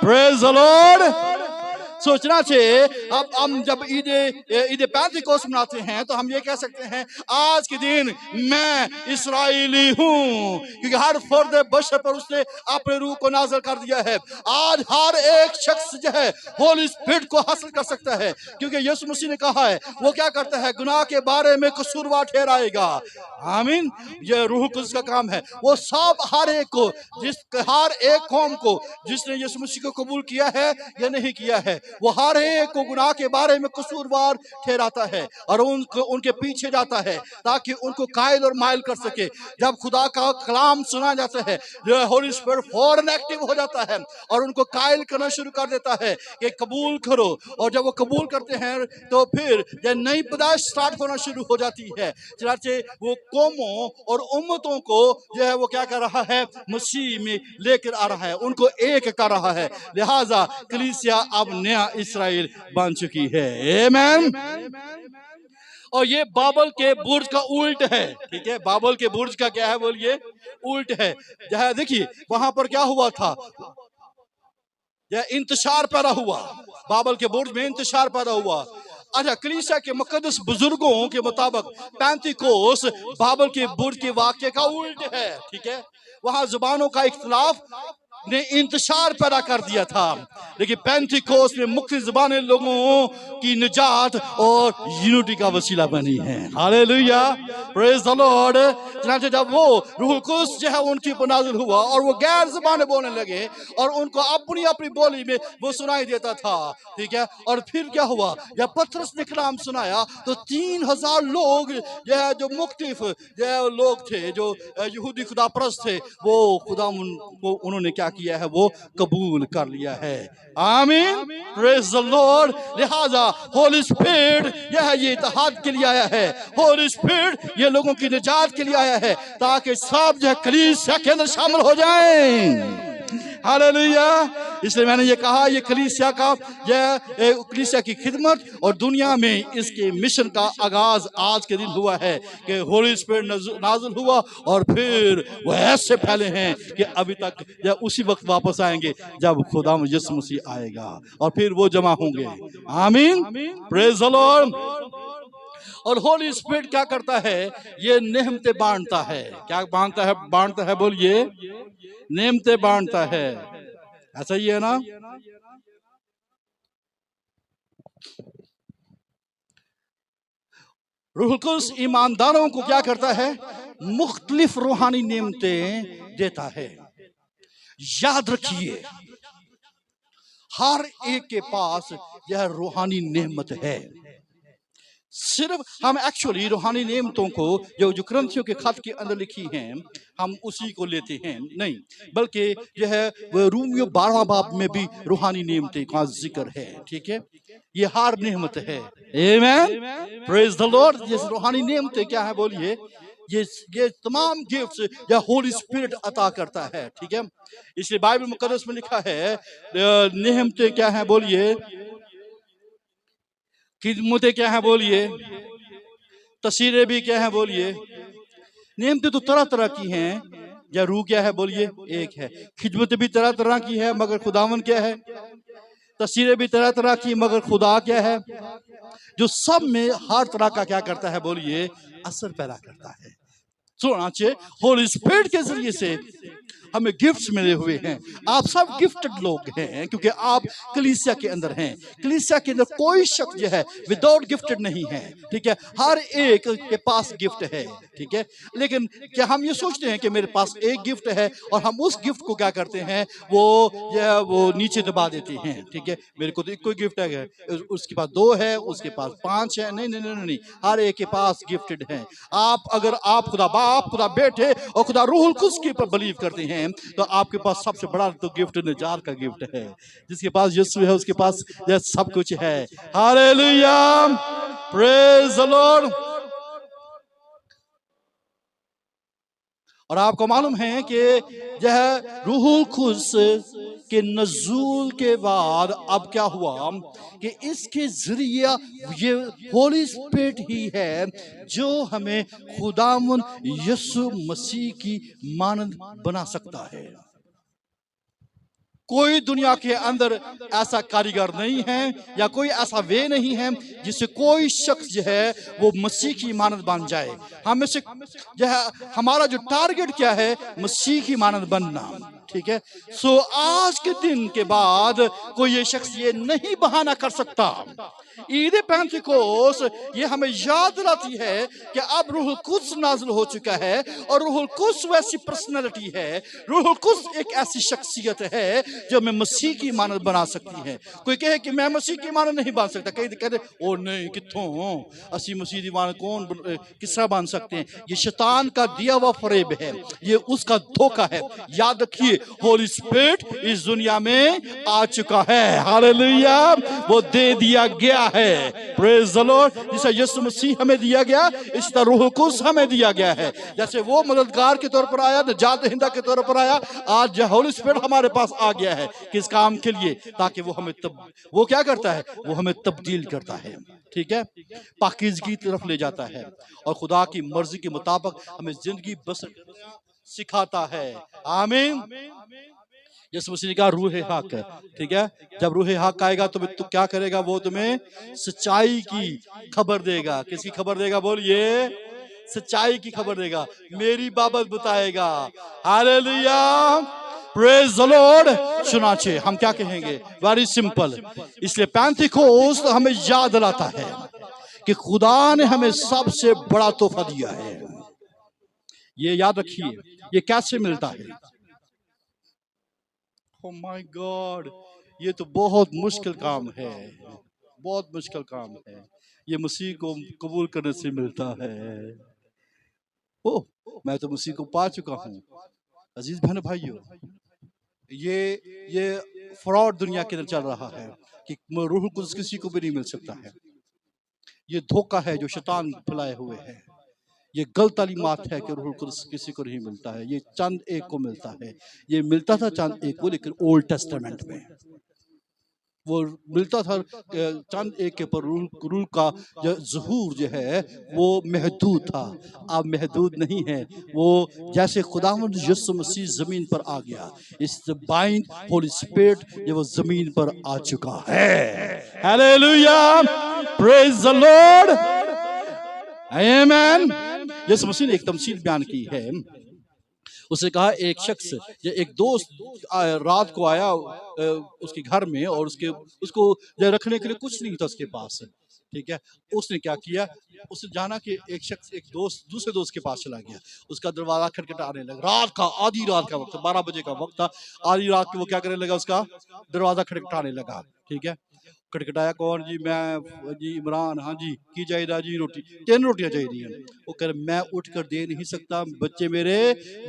[SPEAKER 1] praise the Lord. सोचना चाहिए अब हम जब ईद पेंतिकोस्त मनाते हैं तो हम ये कह सकते हैं आज के दिन मैं इस्राएली हूं, क्योंकि हर फर्द बशर पर उसने अपने रूह को नाज़िल कर दिया है। आज हर एक शख्स जो है होली स्पिरिट को हासिल कर सकता है, क्योंकि यीशु मसीह ने कहा है वो क्या करता है, गुनाह के बारे में कसूरवार ठहराएगा। आमीन, ये रूह कुदस का काम है। वो सब हर एक को, हर एक कौम को जिसने यीशु मसीह को कबूल किया है या नहीं किया है, वो हर एक को गुनाह के बारे में कसूरवार ठहराता है और उनके पीछे जाता है ताकि उनको कायल और माइल कर सके। जब खुदा का कलाम सुना जाता है होली स्पिरिट फौरन एक्टिव हो जाता है और उनको कायल करना शुरू कर देता है कि कबूल करो। और जब वो कबूल करते हैं तो फिर नई पैदाइश स्टार्ट होना शुरू हो जाती है। चनाचे वो कौमों और उम्मतों को जो है वो क्या कर रहा है, मसीह में लेकर आ रहा है, उनको एक कर रहा है। लिहाजा कलीसिया अब नया इस्राएल बन चुकी है। आमीन। और ये बाबल के बुर्ज का उल्ट है, ठीक है, बाबल के बुर्ज का क्या है बोलिए, उल्ट है। जहाँ देखिए वहां पर क्या हुआ था, इंतशार पैदा हुआ, बाबल के बुर्ज में इंतशार पैदा हुआ। अच्छा, कलीसिया के मुकद्दस बुजुर्गों के मुताबिक पेंतिकोस्त बाबल के बुर्ज के वाक्य का उल्ट है, ठीक है। वहां जुबानों का इख्तिलाफ ने इंतशार पैदा कर दिया था, लेकिन पेंतिकोस्त में मुख्य जुबानें लोगों की निजात और यूनिटी का वसीला बनी है। Hallelujah, praise the lord. चनाचे जब वो रूह कुदस जो है उनकी पर नाज़िल हुआ और वो गैर जुबानें बोलने लगे और उनको अपनी अपनी बोली में वो सुनाई देता था, ठीक है। और फिर क्या हुआ, जब पतरस ने कलाम सुनाया तो 3000 लोग जो है, जो मुख्तलिफ जो लोग थे, जो यहूदी खुदा परस्त थे, वो खुदा उन्होंने क्या किया है, वो कबूल कर लिया है। आमीन, प्रेज द लॉर्ड। लिहाजा होली स्पिरिट यह ये इत्तेहाद के लिए आया है, होली स्पिरिट ये लोगों की निजात के लिए आया है ताकि सब जो कलीसिया के अंदर शामिल हो जाएं। हालेलुया। इसलिए मैंने ये कहा ये कलीसिया का, यह कलीसिया की खिदमत और दुनिया में इसके मिशन का आगाज आज के दिन हुआ है कि होली स्पिरिट नाज़िल हुआ और फिर वो ऐसे फैले हैं कि अभी तक या उसी वक्त वापस आएंगे जब खुदा यीशु मसीह आएगा और फिर वो जमा होंगे। आमीन, प्रेज द लॉर्ड। और होली स्पिरिट क्या करता है, ये नेमतें बांटता है। क्या बांटता है, बांटता है बोलिए, नेमतें बांटता है। ऐसा ही है ना। रूह कुदस ईमानदारों को क्या करता है, मुख्तलिफ रूहानी नेमतें देता है। याद रखिए हर एक के पास यह रूहानी नेमत है। सिर्फ हम एक्चुअली रूहानी नेमतों को जो क्रंथियों के खत के अंदर लिखी हैं हम उसी को लेते हैं, नहीं, बल्कि जो है वह रोमियो 12 बाब में भी रूहानी नेमतें का जिक्र है, ठीक है। ये हर नेमत है। आमीन, प्रेज द लॉर्ड। ये रूहानी नेमतें क्या है बोलिए, ये तमाम गिफ्ट्स या होली स्पिरिट अता करता है, ठीक है। इसलिए बाइबल मुकद्दस में लिखा है नेमतें क्या है बोलिए, खिदमतें क्या है बोलिए, तस्वीरें भी क्या है बोलिए। नेमतें तो तरह तरह की हैं, या रूह क्या है बोलिए, एक है। खिदमतें भी तरह तरह की है मगर खुदावन क्या है, तस्वीरें भी तरह तरह की मगर खुदा क्या है, जो सब में हर तरह का क्या करता है बोलिए, असर पैदा करता है। सुनना चाहिए होली स्पिरिट के जरिए से हमें गिफ्ट्स मिले हुए हैं। आप सब गिफ्टेड लोग हैं क्योंकि आप कलीसिया के अंदर हैं। कलीसिया के अंदर कोई शख्स जो है विदाउट गिफ्टेड नहीं है, ठीक है। हर एक के पास गिफ्ट है, ठीक है। लेकिन क्या हम ये सोचते हैं कि मेरे पास एक गिफ्ट है और हम उस गिफ्ट को क्या करते हैं, वो नीचे दबा देते हैं, ठीक है। मेरे को तो एक कोई गिफ्ट है, उसके पास 2 है, उसके पास 5 है। नहीं नहीं नहीं नहीं, हर एक के पास गिफ्टेड है। अगर आप खुदा बाप, खुदा बेटे और खुदा रूहुल कुद्स के ऊपर बिलीव करते हैं तो आपके पास सबसे बड़ा तो गिफ्ट निजात का गिफ्ट है। जिसके पास यीशु है उसके पास यह सब कुछ है। Hallelujah, praise the Lord. और आपको मालूम है कि यह रूहुल कुद्स के नज़ूल के बाद अब क्या हुआ कि इसके जरिए ये होली स्पिरिट ही है जो हमें खुदावन यीशु मसीह की मानद बना सकता है। कोई दुनिया के अंदर ऐसा कारीगर नहीं है या कोई ऐसा वे नहीं है जिससे कोई शख्स जो है वो मसीह की मानद बन जाए। हमें से जो है हमारा जो टारगेट क्या है, मसीह की मानद बनना। ठीक है। सो आज के दिन के बाद कोई ये शख्स ये नहीं बहाना कर सकता। ईद पेंतिकोस ये हमें याद दिलाती है कि अब रूहुल कुद्स नाज़िल हो चुका है और रूहुल कुद्स वैसी पर्सनालिटी है, रूहुल कुद्स एक ऐसी शख्सियत है जो हमें मसीह की मानद बना सकती है। कोई कहे कि मैं मसीह की मानद नहीं बन सकता, कई कहते ओ नहीं कित्थों असी मसीह की मानद कौन किस तरह बन सकते हैं। ये शैतान का दिया हुआ फरेब है, ये उसका धोखा है। याद रखिए होली स्पिरिट इस दुनिया में आ चुका है। हालेलुया, वो दे दिया गया है। Praise the Lord. जिसे यीशु मसीह हमें दिया गया, इस तरह रूह कुद्स हमें दिया गया है। जैसे वो मददगार के तौर पर आया, निजात दहिंदा के तौर पर आया, आज होली स्पिरिट हमारे पास आ गया है। किस काम के लिए? ताकि वो हमें वो क्या करता है, वो हमें तब्दील करता है। ठीक है, पाकीज़गी की तरफ ले जाता है और खुदा की मर्जी के मुताबिक हमें जिंदगी बसर सिखाता है। आमीन। यीशु मसीह ने कहा रूह हक। ठीक है, जब रूह हक आएगा तो क्या करेगा? वो तुम्हें सच्चाई की खबर देगा। किसकी खबर देगा? बोलिए, सच्चाई की खबर देगा, मेरी बाबत बताएगा। Hallelujah, praise the lord. सुनाचे हम क्या कहेंगे? Very simple. इसलिए पेंतिकोस्त हमें याद दिलाता है कि खुदा ने हमें सबसे बड़ा तोहफा दिया है। ये याद रखिए। ये कैसे मिलता है? Oh my God, ये तो बहुत मुश्किल काम है, बहुत मुश्किल काम है। ये मसीह को कबूल करने से मिलता है। ओह, मैं तो मसीह को पा चुका हूँ। अजीज बहन भाइयों, ये फ्रॉड दुनिया के अंदर चल रहा है कि रूह कुद्स किसी को भी नहीं मिल सकता है। ये धोखा है जो शैतान फैलाए हुए है। ये गलत तालीमात है कि रूह कुद्स किसी को नहीं मिलता है। ये चंद एक को मिलता है। ये मिलता था चंद एक को, लेकिन ओल्ड टेस्टामेंट में वो मिलता था चंद एक के पर रूह का जो ज़हूर जो है वो महदूद था। अब महदूद नहीं है। वो जैसे खुदावंद यीशु मसीह ज़मीन पर आ गया, इस डिवाइन होली स्पिरिट जो वो ज़मीन पर आ चुका है। हालेलुया, प्रेज द लॉर्ड, आमेन। यीशु मसीह ने एक तमसील बयान की है। उसने कहा एक शख्स या एक दोस्त रात को आया उसके घर में और उसको रखने के लिए कुछ नहीं था उसके पास। ठीक है, उसने क्या किया? उसने जाना कि एक शख्स एक दोस्त दूसरे दोस्त के पास चला गया। उसका दरवाजा खटखटाने लगा। रात का आधी रात का वक्त, 12 बजे का वक्त था। आधी रात के वो क्या करने लगा? उसका दरवाजा खटखटाने लगा। ठीक है, खटखटाया। कौन जी? मैं जी इमरान। हाँ जी, की चाहिए जी? रोटी, 3 रोटियां चाहिए। वो कह रहे मैं उठ कर दे नहीं सकता, बच्चे मेरे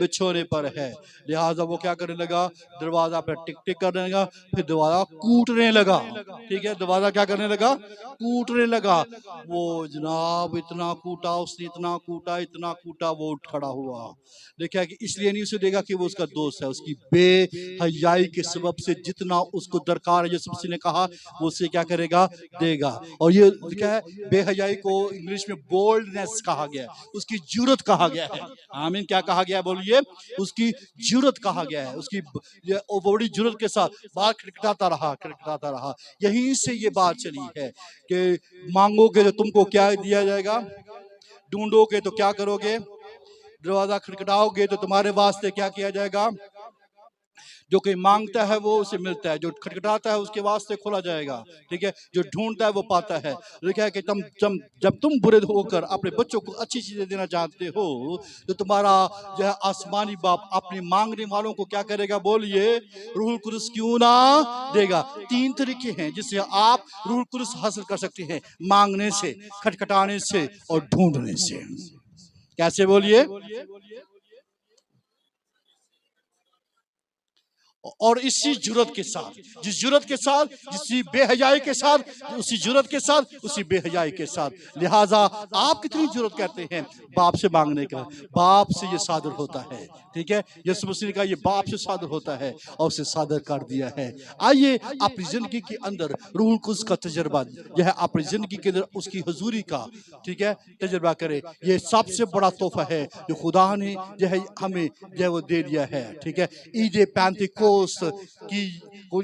[SPEAKER 1] बिछोने पर है। लिहाजा वो क्या करने लगा? दरवाजा पर टिक टिक करने लगा, फिर दरवाजा कूटने लगा। ठीक है, दरवाजा क्या करने लगा? कूटने लगा। वो जनाब इतना कूटा उसने, इतना कूटा, इतना कूटा, वो उठ खड़ा हुआ। देखा कि इसलिए नहीं उसे देगा कि वो उसका दोस्त है। उसकी बेहयाई के सबब से जितना उसको दरकार है, यीशु मसीह ने कहा, वो उसे क्या करेगा? देगा। और ये लिखा है बेहयाई को इंग्लिश में बोल्डनेस कहा गया है, उसकी जुर्रत कहा गया है। आमीन। क्या कहा गया? बोलिए, उसकी जुर्रत कहा गया है। उसकी बड़ी जुर्रत के साथ बाहर खटखटाता रहा, खटखटाता रहा। यहीं से ये बात चली है कि मांगोगे तो तुमको क्या दिया जाएगा, ढूंढोगे तो क्या करोगे, दरवाजा खटखटाओगे तो तुम्हारे वास्ते क्या किया जाएगा। जो कोई मांगता है वो उसे मिलता है, जो खटखटाता है उसके वास्ते खोला जाएगा। ठीक है, जो ढूंढता है वो पाता है। लिखा है कि जब तुम बुरे होकर अपने बच्चों को अच्छी चीजें देना चाहते हो तो तुम्हारा जो है आसमानी बाप अपने मांगने वालों को क्या करेगा? बोलिए, रूहुल कुद्स क्यों ना देगा। 3 तरीके हैं जिससे आप रूहुल कुद्स हासिल कर सकते हैं, मांगने से, खटखटाने से और ढूंढने से। कैसे? बोलिए। और इसी जुर्रत के साथ, जिस जुर्रत के साथ, जिस बेहयाई के साथ, उसी जुर्रत के साथ, उसी बेहयाई के साथ। लिहाजा आप कितनी जुर्रत करते हैं बाप से मांगने का? बाप से ये सादर होता है, ठीक है। यीशु मसीह का ये बाप से सादर होता है और उसे सादर कर दिया है। आइए अपनी जिंदगी के अंदर रूहुल कुद्स का तजर्बा जो है, अपनी जिंदगी के अंदर उसकी हुजूरी का, ठीक है, तजर्बा करें। ये सबसे बड़ा तोहफा है जो खुदा ने जो है हमें जो है वो दे दिया है, ठीक है। ईद पेंतिकोस्त की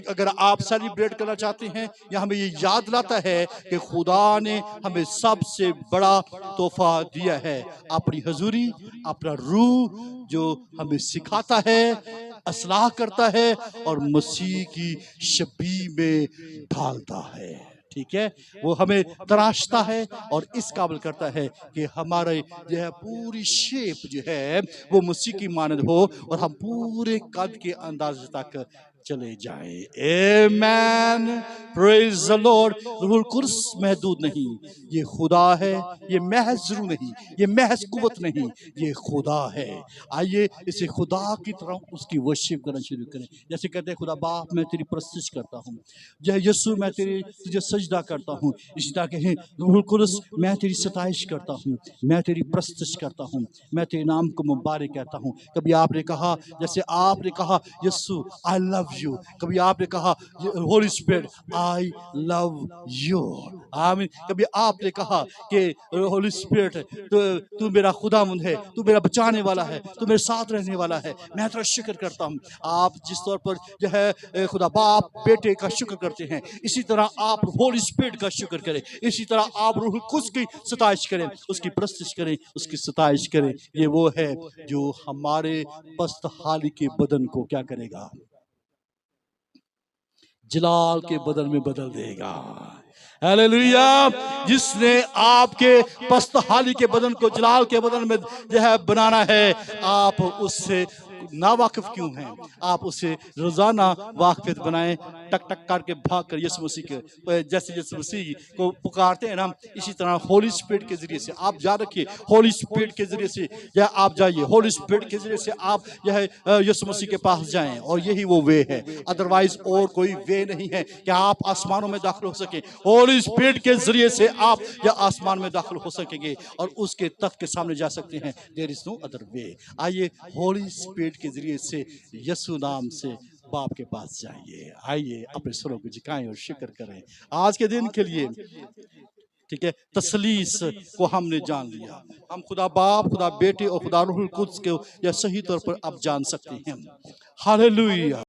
[SPEAKER 1] अगर आप सेलिब्रेट करना चाहते हैं, या हमें ये याद लाता है कि खुदा ने हमें सबसे बड़ा तोहफा दिया है, अपनी हुजूरी, अपना रूह जो हमें सिखाता है, असलाह करता है और मसीह की शबीह में ढालता है, ठीक है। वो हमें तराशता है और इस काबिल करता है कि हमारे जो है पूरी शेप जो है वो मसीह की मानद हो और हम पूरे कद के अंदाज तक चले जाए। आमेन, प्रेज द लॉर्ड। रूहुल कुद्स महदूद नहीं, ये खुदा है। ये महज रूह नहीं, ये महज कुव्वत नहीं, ये खुदा है। आइए इसे खुदा की तरह उसकी वर्शिप करना शुरू करें। जैसे कहते हैं खुदा बाप मैं तेरी प्रस्तुति करता हूँ, जय यीशु मैं तुझे सजदा करता हूँ। इसी तरह कहें रूहुल कुद्स मैं तेरी सताइश करता हूँ, मैं तेरी प्रस्तुति करता हूँ, मैं तेरे नाम को मुबारक कहता हूँ। कभी आपने कहा, जैसे आपने कहा यीशु आई लव यू, कभी आपने कहा Holi spirit I love you, आमीन। कभी आपने कहा कि होली स्पिरिट तू मेरा खुदावंद है, तू मेरा बचाने वाला है, तू मेरे साथ रहने वाला है, मैं तेरा शुक्र करता हूँ। आप जिस तौर पर जो है खुदा बाप बेटे का शुक्र करते हैं, इसी तरह आप होली स्पिरिट का शुक्र करें, इसी तरह आप रूहुल कुद्स की सताइश करें, उसकी प्रस्तुति करें, उसकी सताइश करें। ये वो है जो हमारे पस्त हाली के बदन को क्या करेगा? जलाल के बदल में बदल देगा। हालेलुया। जिसने आपके पस्त हाली के बदन को जलाल के बदन में जो है बनाना है, आप उससे ना वाकिफ क्यों हैं? आप उसे रोजाना वाकिफ बनाएं, टक टक करके भाग कर यीशु मसीह के, जैसे यीशु मसीह को पुकारते हैं ना, इसी तरह होली स्पिरिट के जरिए से आप याद रखिए, होली स्पिरिट के जरिए से या आप जाइए, होली स्पिरिट के जरिए से आप यह यीशु मसीह के पास जाएं, और यही वो वे है। अदरवाइज और कोई वे नहीं है कि आप आसमानों में दाखिल हो सके। होली स्पिरिट के जरिए से आप या आसमान में दाखिल हो सकेंगे और उसके तख्त के सामने जा सकते हैं। There is no other way. आइए होली स्पिरिट के जरिए से यीशु नाम से बाप के पास जाइए। आइए अपने स्वरों को झुकाएं और शुक्र करें आज के दिन के लिए, ठीक है। तसलीस को हमने जान लिया, हम खुदा बाप, खुदा बेटे और खुदा रूहुल कुद्स को यह सही तौर पर अब जान सकते हैं। हालेलुया।